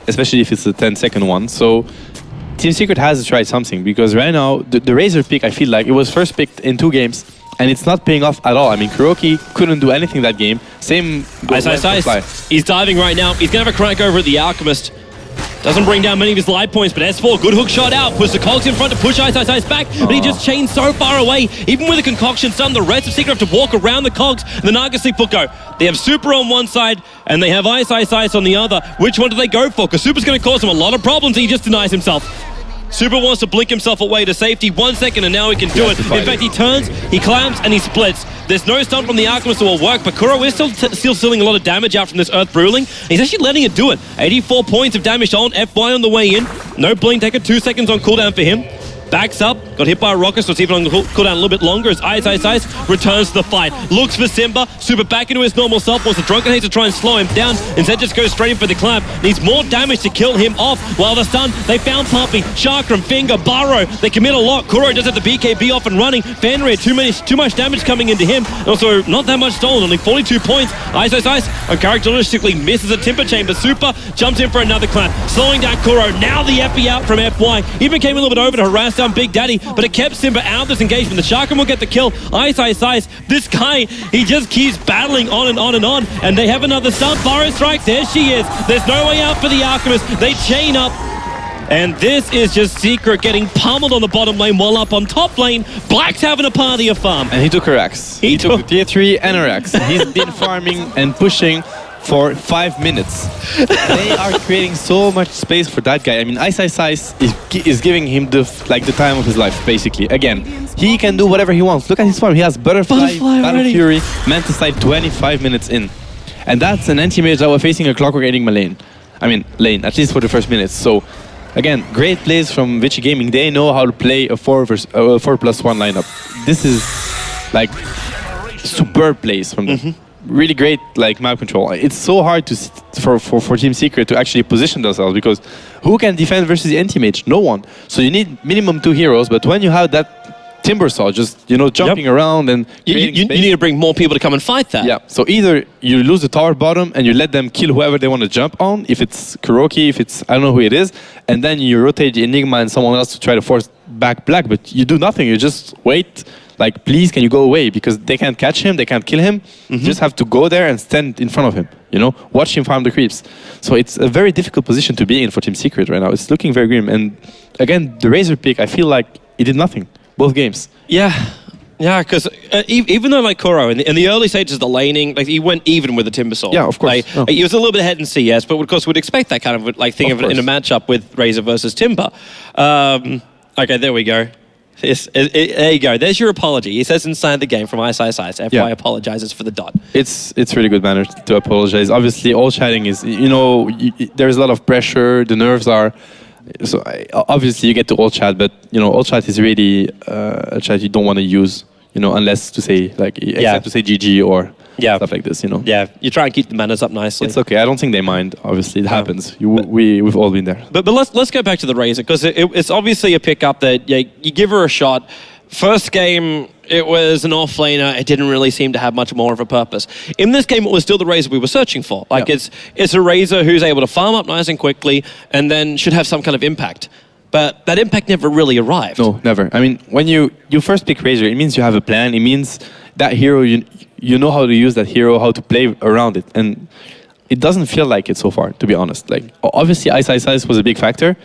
especially if it's a 10-second one. So Team Secret has to try something, because right now, the Razor pick, I feel like, it was first picked in 2 games and it's not paying off at all. I mean, Kuroki couldn't do anything that game. Same goes Ice. He's diving right now. He's going to have a crack over at the Alchemist. Doesn't bring down many of his life points, but S4, good hook shot out, puts the Cogs in front to push Ice back, but he just chains so far away. Even with the concoction stun, the rest of Secret have to walk around the Cogs, and the Naga Sleep will go. They have Super on one side, and they have Ice on the other. Which one do they go for? Because Super's going to cause him a lot of problems, and he just denies himself. Super wants to blink himself away to safety. 1 second, and now he can do it. In fact, he turns, he clamps, and he splits. There's no stun from the Alchemist that will work, but Kuro is still stealing a lot of damage out from this Earth Bruling. He's actually letting it do it. 84 points of damage on FY on the way in. No blink, take it 2 seconds on cooldown for him. Backs up, got hit by a rocket, so it's even on the cooldown a little bit longer as Ice returns to the fight. Looks for Simba, Super back into his normal self, wants the Drunken Haze to try and slow him down. Instead just goes straight in for the clamp. Needs more damage to kill him off. While the stun, they found Puppy, Chakram, Finger, Burrow. They commit a lot. Kuro does have the BKB off and running. Fenrir, too much damage coming into him. Also, not that much stolen, only 42 points. Ice uncharacteristically misses a Timber Chain, but Super jumps in for another clamp. Slowing down Kuro. Now the Epi out from FY. Even came a little bit over to harass down Big Daddy, but it kept Simba out of this engagement. The Chakram will get the kill. Ice. This guy, he just keeps battling on and on and on. And they have another stun. Burrow strike. There she is. There's no way out for the Alchemist. They chain up. And this is just Secret getting pummeled on the bottom lane, while up on top lane, Black's having a party of farm. And he took her axe. He took tier 3 and her axe. He's been farming and pushing for 5 minutes. They are creating so much space for that guy. I mean, Ice is giving him the time of his life, basically. Again, he can do whatever he wants. Look at his farm. He has Butterfly Battle Fury, Manticide 25 minutes in. And that's an anti-mage that was facing a Clockwork Enigma lane. I mean, lane, at least for the first minutes. So, again, great plays from Vici Gaming. They know how to play a 4+1 lineup. This is, like, superb plays from them. Really great map control. It's so hard for Team Secret to actually position themselves, because who can defend versus the anti-mage? No one. So you need minimum 2 heroes, but when you have that Timbersaw just jumping around and you need to bring more people to come and fight that. Yeah. So either you lose the tower bottom and you let them kill whoever they want to jump on, if it's Kuroki, if it's I don't know who it is, and then you rotate the Enigma and someone else to try to force back Black, but you do nothing. You just wait. Please, can you go away? Because they can't catch him, they can't kill him. You just have to go there and stand in front of him, watch him farm the creeps. So it's a very difficult position to be in for Team Secret right now. It's looking very grim. And again, the Razor pick, I feel like it did nothing, both games. Yeah, because even though Kuro, in the early stages of the laning, he went even with the Timbersaw. Yeah, of course. He was a little bit ahead in CS, but of course we'd expect that kind of thing in a matchup with Razor versus Timber. Okay, there we go. There you go. There's your apology. He says inside the game from Ice. FY apologizes for the dot. It's really good manner to apologize. Obviously, all chatting is, there's a lot of pressure. The nerves are... So obviously you get to all chat, but, all chat is really a chat you don't want to use, unless to say, except to say GG or... stuff like this, Yeah, you try and keep the manners up nicely. It's okay. I don't think they mind. Obviously, it happens. We've all been there. But let's go back to the Razor, because it's obviously a pickup that you give her a shot. First game, it was an off-laner. It didn't really seem to have much more of a purpose. In this game, it was still the Razor we were searching for. It's a Razor who's able to farm up nice and quickly, and then should have some kind of impact. But that impact never really arrived. No, never. I mean, when you first pick Razor, it means you have a plan. It means that hero, you know how to use that hero, how to play around it. And it doesn't feel like it so far, to be honest. Obviously, Ice was a big factor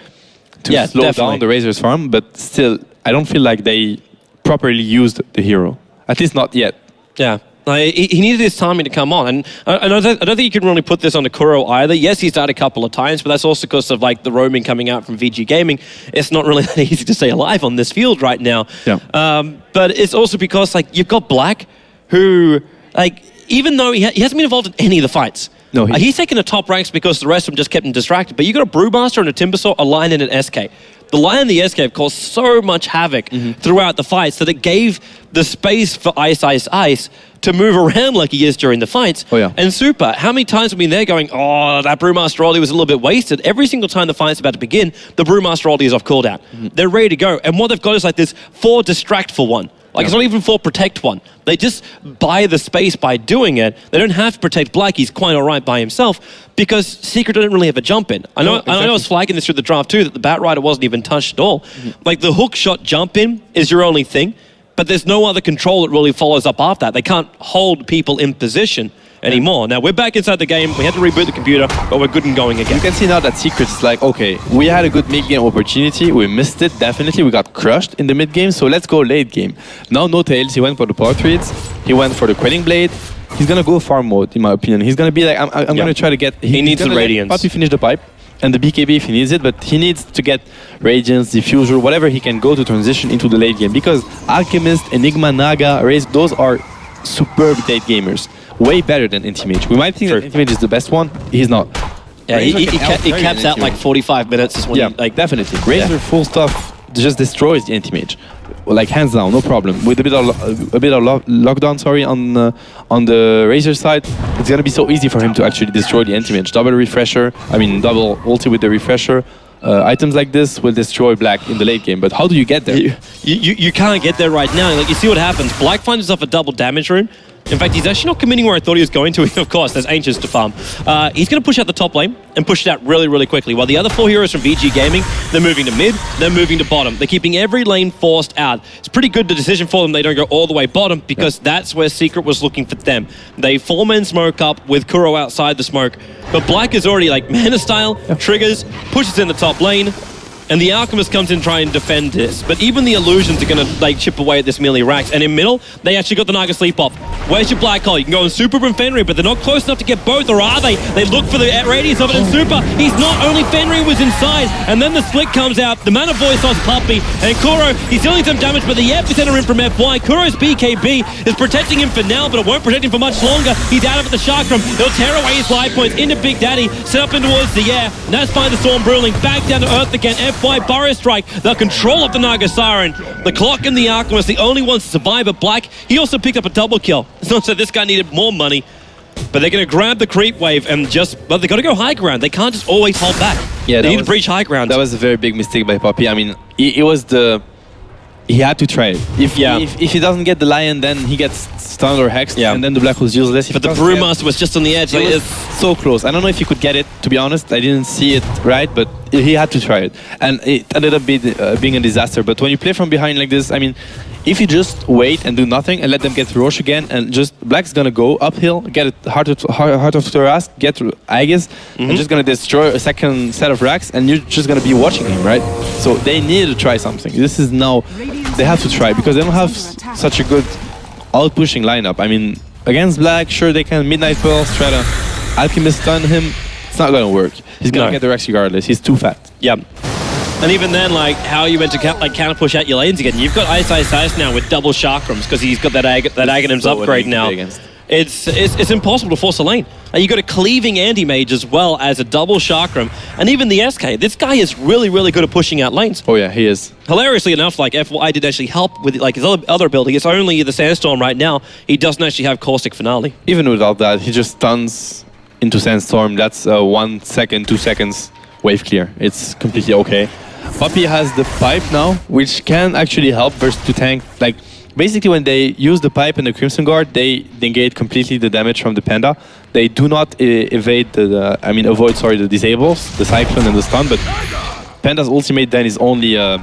to slow down the Razor's farm, but still, I don't feel like they properly used the hero. At least not yet. Yeah. He needed his timing to come on, and I don't think you can really put this on Kuro either. Yes, he's died a couple of times, but that's also because of the roaming coming out from VG Gaming. It's not really that easy to stay alive on this field right now. Yeah. But it's also because you've got Black, who even though he hasn't been involved in any of the fights. No, he's taken the top ranks because the rest of them just kept him distracted. But you got a Brewmaster and a Timbersaw, a Lion and an SK. The Lion and the SK have caused so much havoc throughout the fights that it gave the space for Ice to move around like he is during the fights. Oh, yeah. And Super, how many times have we been there going, that Brewmaster ulti was a little bit wasted? Every single time the fight's about to begin, the Brewmaster ulti is off cooldown. They're ready to go. And what they've got is this 4 distract for 1. It's not even 4 protect 1. They just buy the space by doing it. They don't have to protect Black. He's quite all right by himself because Secret didn't really have a jump in. I know I was flagging this through the draft too, that the Bat Rider wasn't even touched at all. The hook shot jump in is your only thing. but there's no other control that really follows up after that. They can't hold people in position anymore. Now we're back inside the game. We had to reboot the computer, but we're good and going again. You can see now that Secret is like, okay, we had a good mid-game opportunity. We missed it, definitely. We got crushed in the mid-game, so let's go late game. Now no tails. He went for the power treats. He went for the Quelling Blade. He's going to go farm mode, in my opinion. He's going to be like, I'm going to try to get... He needs the Radiance. Puppy finish the pipe. And the BKB if he needs it, but he needs to get Radiance, Diffuser, whatever he can go to transition into the late game. Because Alchemist, Enigma, Naga, Raze, those are superb late gamers. Way better than Intimage. We might think that Intimage is the best one. He's not. Yeah, he caps out like 45 minutes is when yeah, he, like, definitely. Razor full stuff just destroys the Intimage. Like hands down, no problem. With a bit of lockdown, sorry, on the Razor side, it's gonna be so easy for him to actually destroy the Intimage. Double refresher, double ulti with the refresher. Items like this will destroy Black in the late game, but how do you get there? You can't get there right now. Like, you see what happens. Black finds himself a double damage rune. In fact, he's actually not committing where I thought he was going to. Of course, there's Ancients to farm. He's going to push out the top lane and push it out really, really quickly. While the other 4 heroes from VG Gaming, they're moving to mid, they're moving to bottom. They're keeping every lane forced out. It's pretty good the decision for them. They don't go all the way bottom because that's where Secret was looking for them. They 4-man smoke up with Kuro outside the smoke. But Black is already like mana style, triggers, pushes in the top lane. And the Alchemist comes in to try and defend this. But even the Illusions are going to like chip away at this melee Rax. And in middle, they actually got the Naga sleep off. Where's your Black Hole? You can go in Super from Fenrir, but they're not close enough to get both, or are they? They look for the radius of it in Super. He's not, only Fenrir was inside. And then the split comes out. The Mana Voice on Puppy. And Kuro, he's dealing some damage, but the epicenter in from FY. Kuro's BKB is protecting him for now, but it won't protect him for much longer. He's out of it, the Chakram. He'll tear away his life points into Big Daddy, set up in towards the air. And that's by the Storm Brewing. Back down to Earth again. FY Burrow Strike. The control of the Naga Siren. The Clock and the Alchemist, the only ones to survive at Black. He also picked up a double kill. It's not so this guy needed more money, but they're going to grab the creep wave and but they got to go high ground. They can't just always hold back. Yeah, they need to breach high ground. That was a very big mistake by Poppy. I mean, he had to try it. If he doesn't get the Lion, then he gets stunned or hexed, and then the Black was useless. But the Brewmaster was just on the edge. It was so close. I don't know if he could get it, to be honest. I didn't see it right, but he had to try it. And it ended up being a disaster. But when you play from behind like this, I mean, if you just wait and do nothing and let them get Roche again, and just Black's gonna go uphill, get a Heart of Thoras, get Aegis, and just gonna destroy a second set of racks, and you're just gonna be watching him, right? So they need to try something. This is now, they have to try, because they don't have such a good out-pushing lineup. I mean, against Black, sure, they can Midnight Pearls, try to Alchemist stun him. It's not gonna work. He's gonna get the Rex regardless. He's too fat. Yeah. And even then, like, how are you meant to counter push out your lanes again? You've got Ice now with double Chakrams because he's got that Aghanim's upgrade now. It's impossible to force a lane. You got a cleaving anti-mage as well as a double Chakram. And even the SK, this guy is really, really good at pushing out lanes. Oh yeah, he is. Hilariously enough, like, FY did actually help with like his other ability. It's only the Sandstorm right now. He doesn't actually have Caustic Finale. Even without that, he just stuns into Sandstorm. That's 1 second, 2 seconds wave clear. It's completely okay. Puppy has the pipe now, which can actually help versus to tank. Like, basically when they use the pipe and the Crimson Guard, they negate completely the damage from the Panda. They do not avoid the disables, the Cyclone and the stun, but Panda's ultimate then is only a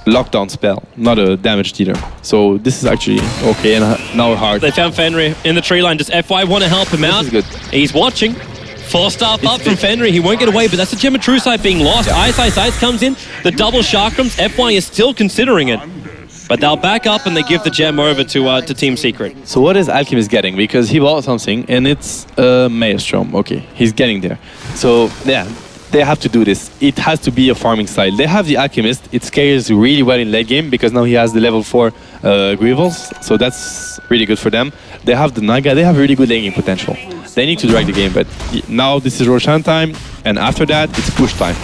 lockdown spell, not a damage dealer. So this is actually okay, and now hard. They found Fenrir in the tree line. Does FY want to help him out? This is good. He's watching. 4-star up from Fenrir. He won't get away, but that's the Gem of True Sight being lost. Yeah. Ice comes in. The double Chakrams. FY is still considering it. But they'll back up and they give the gem over to Team Secret. So what is Alchemist getting? Because he bought something and it's Maelstrom. Okay, he's getting there. So yeah, they have to do this. It has to be a farming style. They have the Alchemist. It scales really well in late game because now he has the level 4 Grievals. So that's really good for them. They have the Naga. They have really good laning potential. They need to drag the game, but now this is Roshan time, and after that, it's push time.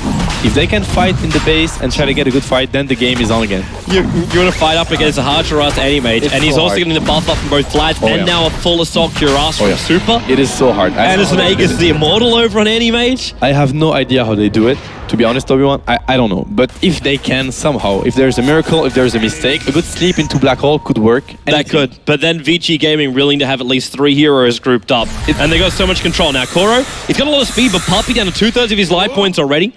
If they can fight in the base and try to get a good fight, then the game is on again. You want to fight up against a hard Cuirass anti-mage, and he's also getting the buff up from both Vlad and now a full assault Cuirass from Super. It is so hard. And it's an Aegis the Immortal over on anti-mage. I have no idea how they do it, to be honest, Obi-Wan. I don't know. But if they can somehow, if there's a miracle, if there's a mistake, a good sleep into Black Hole could work. That could. But then Vici Gaming willing to have at least 3 heroes grouped up. And they got so much control. Now Koro, he's got a lot of speed, but Puppy down to 2/3 of his life points already.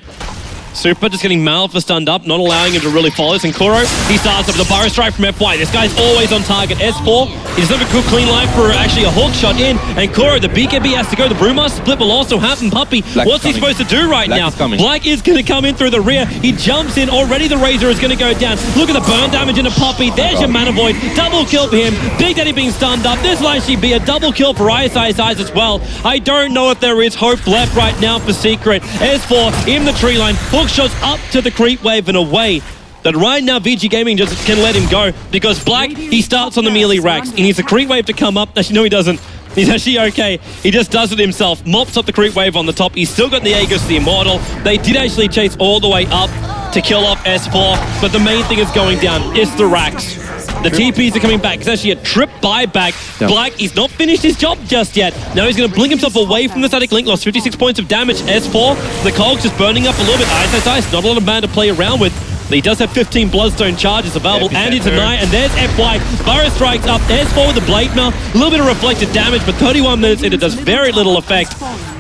Super just getting Malfa stunned up, not allowing him to really follow this. And Kuro, he starts up with a Burrow Strike from FY. This guy's always on target. S4, he doesn't have a good clean life for actually a Hawk shot in. And Kuro, the BKB has to go. The Brewmaster split will also happen. Puppy, what's he supposed to do right now? Black is going to come in through the rear. He jumps in. Already the Razor is going to go down. Look at the burn damage into Puppy. There's your Mana Void. Double kill for him. Big Daddy being stunned up. This will actually be a double kill for ISI's as well. I don't know if there is hope left right now for Secret. S4 in the tree line. Hook shots up to the creep wave and away. That right now VG Gaming just can let him go because Black, he starts on the melee racks. He needs the creep wave to come up. Actually, no, he doesn't. He's actually okay. He just does it himself. Mops up the creep wave on the top. He's still got the Aegis, the Immortal. They did actually chase all the way up to kill off S4, but the main thing is going down. It's the racks. The TPs are coming back. It's actually a trip buyback. Yep. Black, he's not finished his job just yet. Now he's going to blink himself away from the static link. Lost 56 points of damage. S4, the cogs just burning up a little bit. Ice. Not a lot of mana to play around with. But he does have 15 Bloodstone charges available, and it's a Nine, and there's FY. Burrow strikes up, there's S4 with the Blade Mail. A little bit of reflected damage, but 31 minutes in, it does very little effect.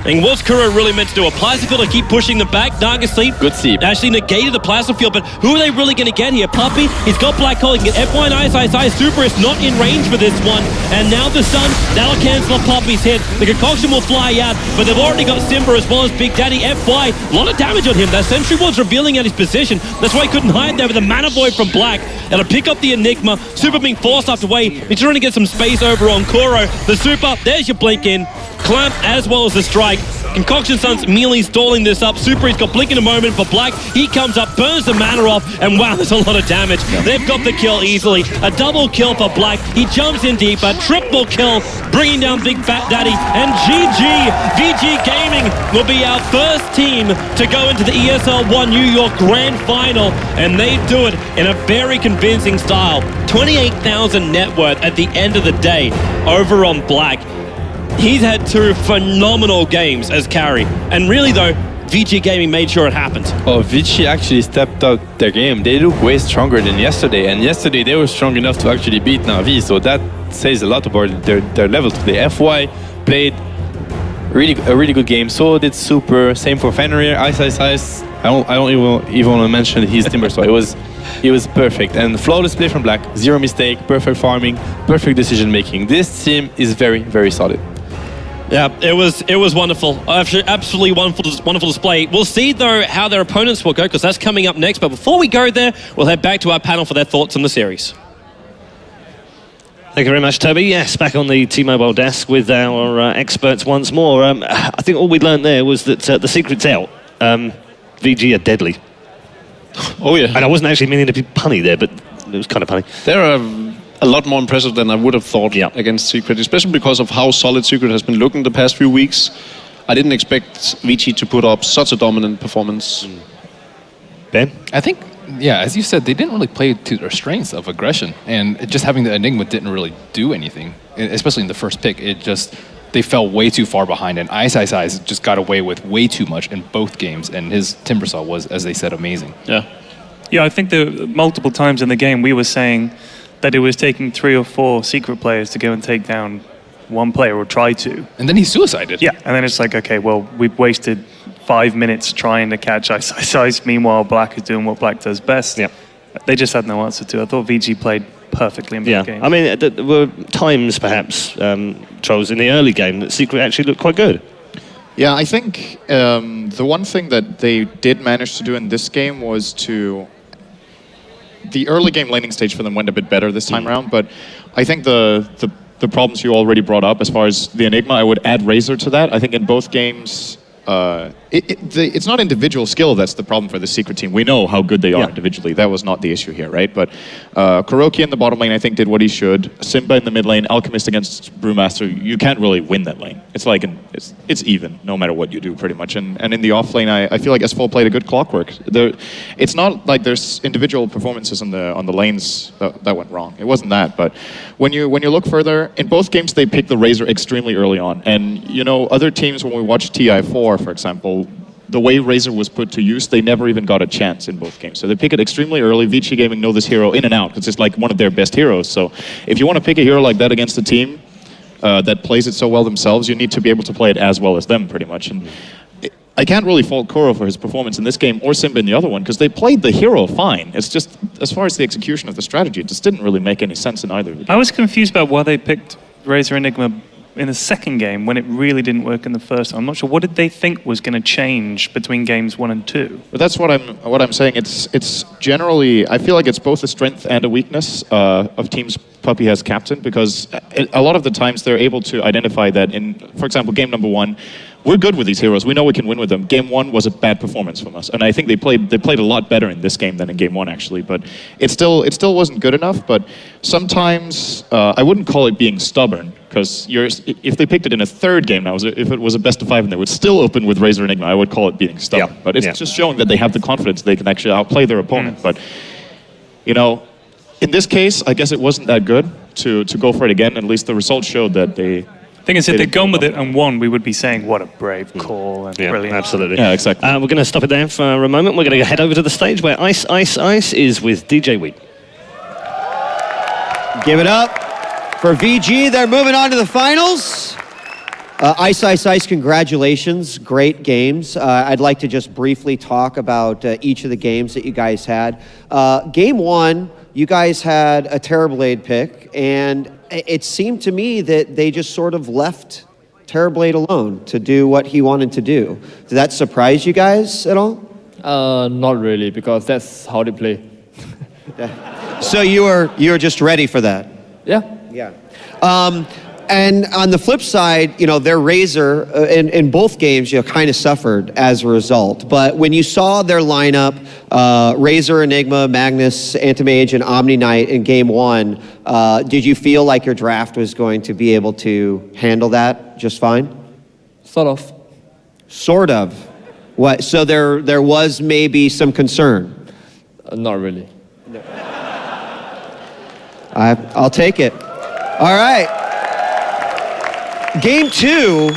And what's Kuro really meant to do? A Plasma Field to keep pushing them back. Naga Sleep. Good sleep. Actually negated the Plasma Field, but who are they really going to get here? Puppy, he's got Black Hole. He can get FY and ISI. Super is not in range for this one. And now the Sun, that'll cancel off Puppy's hit. The Concoction will fly out, but they've already got Simba as well as Big Daddy. FY, a lot of damage on him. That Sentry Ward's revealing at his position. That's why he couldn't hide there with the Mana Void from Black. And to pick up the Enigma. Super being forced up away. He's trying to get some space over on Kuro. The Super, there's your blink in. Clamp as well as the strike. Concoction Sun's melee stalling this up. Super, he's got blink in a moment for Black. He comes up, burns the mana off, and wow, there's a lot of damage. They've got the kill easily. A double kill for Black. He jumps in deeper. Triple kill, bringing down Big Fat Daddy. And GG, VG Gaming will be our first team to go into the ESL One New York Grand Final. And they do it in a very convincing style. 28,000 net worth at the end of the day over on Black. He's had two phenomenal games as carry. And really though, VG Gaming made sure it happened. Oh, Vici actually stepped up their game. They look way stronger than yesterday. And yesterday they were strong enough to actually beat Na'Vi. So that says a lot about their level today. FY played a really good game. So did Super. Same for Fenrir. Ice. I don't even want to mention his timber. So it was perfect. And flawless play from Black. Zero mistake. Perfect farming. Perfect decision making. This team is very, very solid. Yeah, it was wonderful. Absolutely wonderful display. We'll see, though, how their opponents will go, because that's coming up next. But before we go there, we'll head back to our panel for their thoughts on the series. Thank you very much, Toby. Yes, back on the T-Mobile desk with our experts once more. I think all we learned there was that the secret's out. VG are deadly. Oh, yeah. And I wasn't actually meaning to be punny there, but it was kind of punny. They're a lot more impressive than I would have thought against Secret, especially because of how solid Secret has been looking the past few weeks. I didn't expect Vici to put up such a dominant performance. Ben? I think, yeah, as you said, they didn't really play to their strengths of aggression, and just having the Enigma didn't really do anything, especially in the first pick. They fell way too far behind, and Ice just got away with way too much in both games, and his Timbersaw was, as they said, amazing. Yeah, I think multiple times in the game we were saying that it was taking 3 or 4 Secret players to go and take down one player, or try to. And then he suicided. Yeah, and then it's like, okay, well, we've wasted 5 minutes trying to catch Ice. Meanwhile, Black is doing what Black does best. Yeah. They just had no answer to it. I thought VG played perfectly in both games. I mean, there were times, perhaps, Trolls, in the early game that Secret actually looked quite good. Yeah, I think the one thing that they did manage to do in this game was to... The early game laning stage for them went a bit better this time around, but I think the problems you already brought up as far as the Enigma, I would add Razor to that. I think in both games, it's not individual skill that's the problem for the Secret team. We know how good they are individually. That was not the issue here, right? But Kuroki in the bottom lane, I think, did what he should. Simba in the mid lane, Alchemist against Brewmaster, you can't really win that lane. It's like it's even, no matter what you do, pretty much. And in the off lane, I feel like S4 played a good clockwork. It's not like there's individual performances on the lanes that went wrong. It wasn't that, but when you look further, in both games they picked the Razor extremely early on. And you know, other teams, when we watched TI4, for example, the way Razor was put to use, they never even got a chance in both games. So they pick it extremely early. Vici Gaming know this hero in and out, because it's like one of their best heroes. So if you want to pick a hero like that against a team that plays it so well themselves, you need to be able to play it as well as them, pretty much. And I can't really fault Kuro for his performance in this game or Simba in the other one because they played the hero fine. It's just, as far as the execution of the strategy, it just didn't really make any sense in either. I was confused about why they picked Razor Enigma in the second game when it really didn't work in the first one. I'm not sure. What did they think was going to change between games 1 and 2? But that's what I'm saying. It's generally, I feel like it's both a strength and a weakness of teams Puppy has captain, because a lot of the times they're able to identify that in, for example, game number 1, we're good with these heroes. We know we can win with them. Game 1 was a bad performance from us, and I think they played a lot better in this game than in game 1 actually. But it still wasn't good enough. But sometimes I wouldn't call it being stubborn, because if they picked it in a third game now, if it was a best of 5 and they would still open with Razor Enigma, I would call it being stubborn. Yeah. But it's just showing that they have the confidence they can actually outplay their opponent. But in this case, I guess it wasn't that good to go for it again. At least the results showed that they. Thing is, if they'd gone with it and won, we would be saying, what a brave call and brilliant. Absolutely. Yeah, exactly. We're going to stop it there for a moment. We're going to head over to the stage where Ice Ice Ice is with DJ Weed. Give it up for VG. They're moving on to the finals. Ice Ice Ice, congratulations. Great games. I'd like to just briefly talk about each of the games that you guys had. Game 1, you guys had a Terrorblade pick, and it seemed to me that they just sort of left Terrorblade alone to do what he wanted to do. Did that surprise you guys at all? Not really, because that's how they play. So you were just ready for that? Yeah. Yeah. And on the flip side, their Razor in both games, kind of suffered as a result. But when you saw their lineup, Razor, Enigma, Magnus, Antimage, and Omni Knight in game 1, did you feel like your draft was going to be able to handle that just fine? Sort of. Sort of. What? So there was maybe some concern? Not really. I'll take it. All right. Game 2,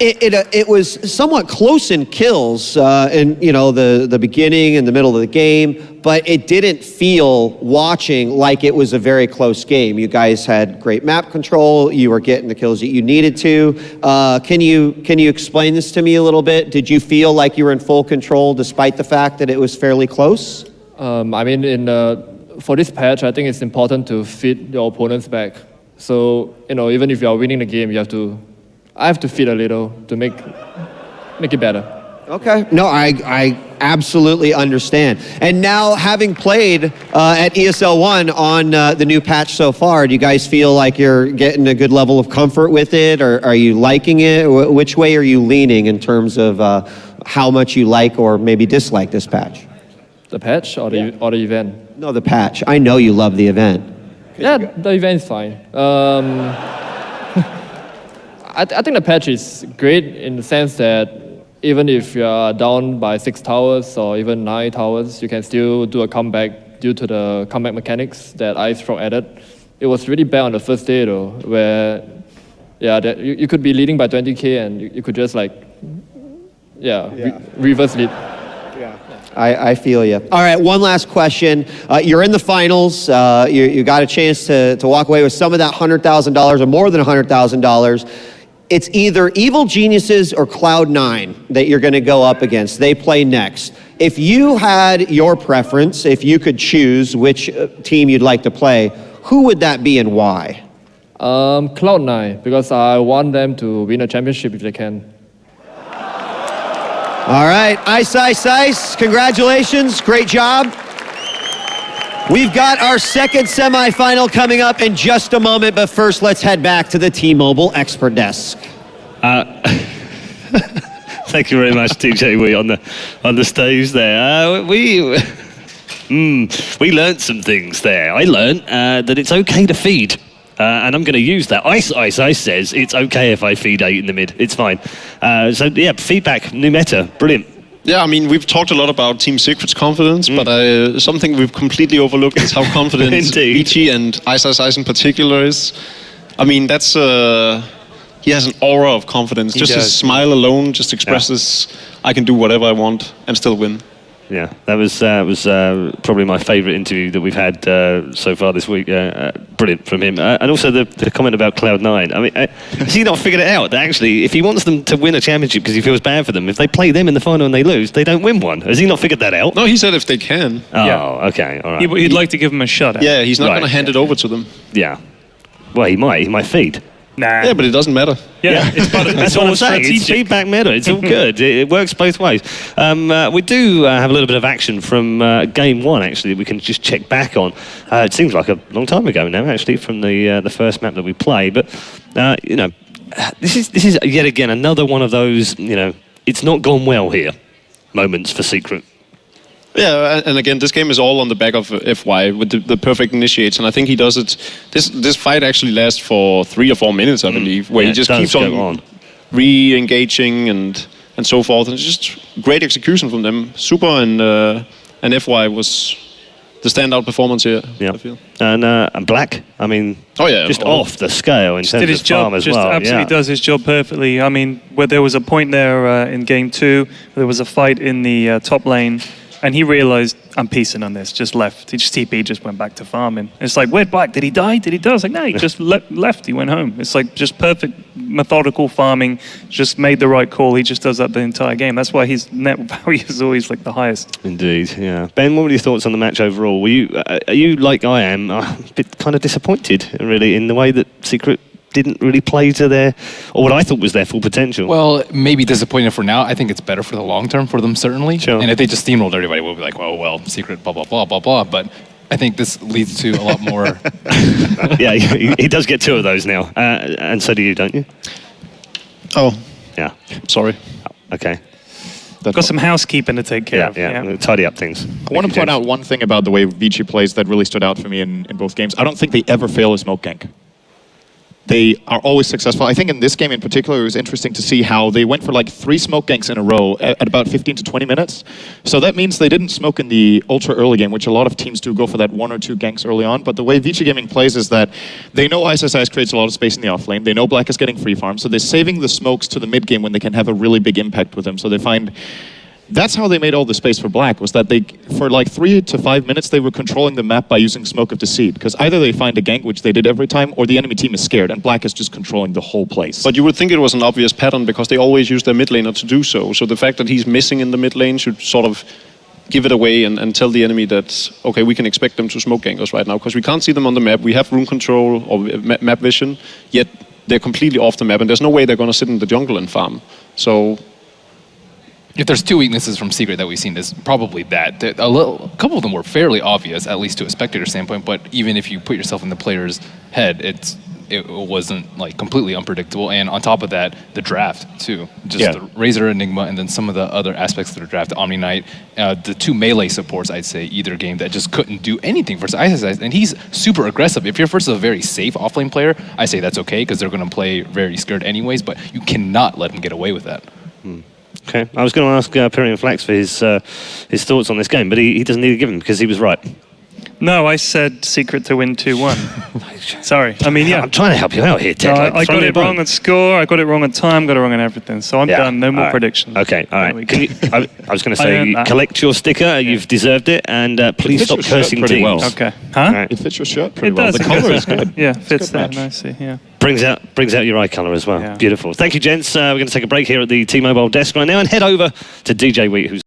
it was somewhat close in kills in the beginning and the middle of the game, but it didn't feel watching like it was a very close game. You guys had great map control. You were getting the kills that you needed to. Can you explain this to me a little bit? Did you feel like you were in full control despite the fact that it was fairly close? For this patch, I think it's important to feed your opponents back. So, even if you are winning the game, I have to feed a little to make it better. Okay. No, I absolutely understand. And now, having played at ESL One on the new patch so far, do you guys feel like you're getting a good level of comfort with it, or are you liking it? Which way are you leaning in terms of how much you like or maybe dislike this patch? The patch or the event? No, the patch. I know you love the event. Yeah, the event is fine. I think the patch is great in the sense that even if you are down by 6 towers or even 9 towers, you can still do a comeback due to the comeback mechanics that IceFrog added. It was really bad on the first day though, where you could be leading by 20k and you could just reverse lead. I feel you. All right, one last question. You're in the finals. You got a chance to walk away with some of that $100,000 or more than $100,000. It's either Evil Geniuses or Cloud9 that you're going to go up against. They play next. If you had your preference, if you could choose which team you'd like to play, who would that be and why? Cloud9, because I want them to win a championship if they can. All right, Ice Ice Ice, congratulations, great job. We've got our second semifinal coming up in just a moment, but first let's head back to the T-Mobile expert desk. Thank you very much, TJ Wee, on the stage there. We learned some things there. I learned that it's okay to feed. And I'm going to use that. Ice Ice Ice says it's okay if I feed 8 in the mid. It's fine. Feedback, new meta, brilliant. Yeah, we've talked a lot about Team Secret's confidence, but something we've completely overlooked is how confident Vici and Ice Ice Ice in particular is. That's he has an aura of confidence. His smile alone just expresses I can do whatever I want and still win. Yeah, that was probably my favourite interview that we've had so far this week. Brilliant from him. And also the comment about Cloud9. I mean, has he not figured it out that actually, if he wants them to win a championship because he feels bad for them, if they play them in the final and they lose, they don't win one? Has he not figured that out? No, he said if they can. Oh, okay, all right. He'd like to give them a shot at. Yeah, he's not going to hand it over to them. Yeah. Well, he might feed. Nah. Yeah, but it doesn't matter. Yeah, it's part of, That's what I'm saying. It's feedback meta. It's all good. It works both ways. We do have a little bit of action from game one, actually, that we can just check back on. It seems like a long time ago now, actually, from the first map that we played. But, you know, this is yet again another one of those, you know, it's not gone well here moments for Secret. Yeah, and again, this game is all on the back of FY with the perfect initiates, and I think he does it. This fight actually lasts for 3 or 4 minutes, I believe, where he just keeps on re-engaging and so forth, and it's just great execution from them. Super and FY was the standout performance here. Yeah, I feel. And Black, I mean, just off the scale in terms did his of job, farm as just well. absolutely does his job perfectly. I mean, where there was a point there in game 2, there was a fight in the top lane. And he realized, I'm piecing on this, just left. He just TP, just went back to farming. It's like, where'd Black? Did he die? Did he die? I was like, no, he just left. He went home. It's like just perfect methodical farming, just made the right call. He just does that the entire game. That's why his net value is always like the highest. Indeed, yeah. Ben, what were your thoughts on the match overall? Are you like I am, a bit kind of disappointed, really, in the way that Secret didn't really play to their, or what I thought was their full potential? Well, maybe disappointing for now. I think it's better for the long term for them, certainly. Sure. And if they just steamrolled everybody, we'll be like, well, Secret, blah, blah, blah, blah, blah. But I think this leads to a lot more. Yeah, he does get 2 of those now. And so do you, don't you? Oh. Yeah. Sorry. Okay. Got some housekeeping to take care of. Yeah, tidy up things. I want to point out one thing about the way Vici plays that really stood out for me in both games. I don't think they ever fail a smoke gank. They are always successful. I think in this game in particular, it was interesting to see how they went for like 3 smoke ganks in a row at about 15 to 20 minutes. So that means they didn't smoke in the ultra early game, which a lot of teams do, go for that 1 or 2 ganks early on. But the way Vici Gaming plays is that they know ISIS creates a lot of space in the off lane. They know Black is getting free farm. So they're saving the smokes to the mid game when they can have a really big impact with them. So they find that's how they made all the space for Black, was that they, for like 3 to 5 minutes, they were controlling the map by using Smoke of Deceit. Because either they find a gank, which they did every time, or the enemy team is scared, and Black is just controlling the whole place. But you would think it was an obvious pattern, because they always use their mid laner to do so. So the fact that he's missing in the mid lane should sort of give it away and tell the enemy that, okay, we can expect them to smoke gank us right now, because we can't see them on the map. We have room control or map vision, yet they're completely off the map, and there's no way they're going to sit in the jungle and farm. So if there's 2 weaknesses from Secret that we've seen, is probably that. A couple of them were fairly obvious, at least to a spectator standpoint, but even if you put yourself in the player's head, it wasn't like completely unpredictable. And on top of that, the draft too. Just the Razor Enigma and then some of the other aspects of the draft, Omni Knight, the 2 melee supports, I'd say, either game that just couldn't do anything versus ISIS. And he's super aggressive. If you're versus a very safe offlane player, I say that's okay, because they're going to play very scared anyways, but you cannot let him get away with that. Okay, I was going to ask Pyrian Flax for his thoughts on this game, but he doesn't need to give them because he was right. No, I said Secret to win 2-1. Sorry. I mean, yeah. I'm trying to help you out here, Ted. No, I got it wrong on score, I got it wrong on time, got it wrong on everything. So I'm done. No more predictions. Okay, all right. I was going to say, collect your sticker. You've deserved it, and please stop cursing teams. Well. Okay. Huh? Right. It fits your shirt pretty well. Does, the color is good. Yeah, fits that that nicely. Yeah. Brings out your eye colour as well. Yeah. Beautiful. Thank you, gents. We're going to take a break here at the T-Mobile desk right now and head over to DJ Wheat, who's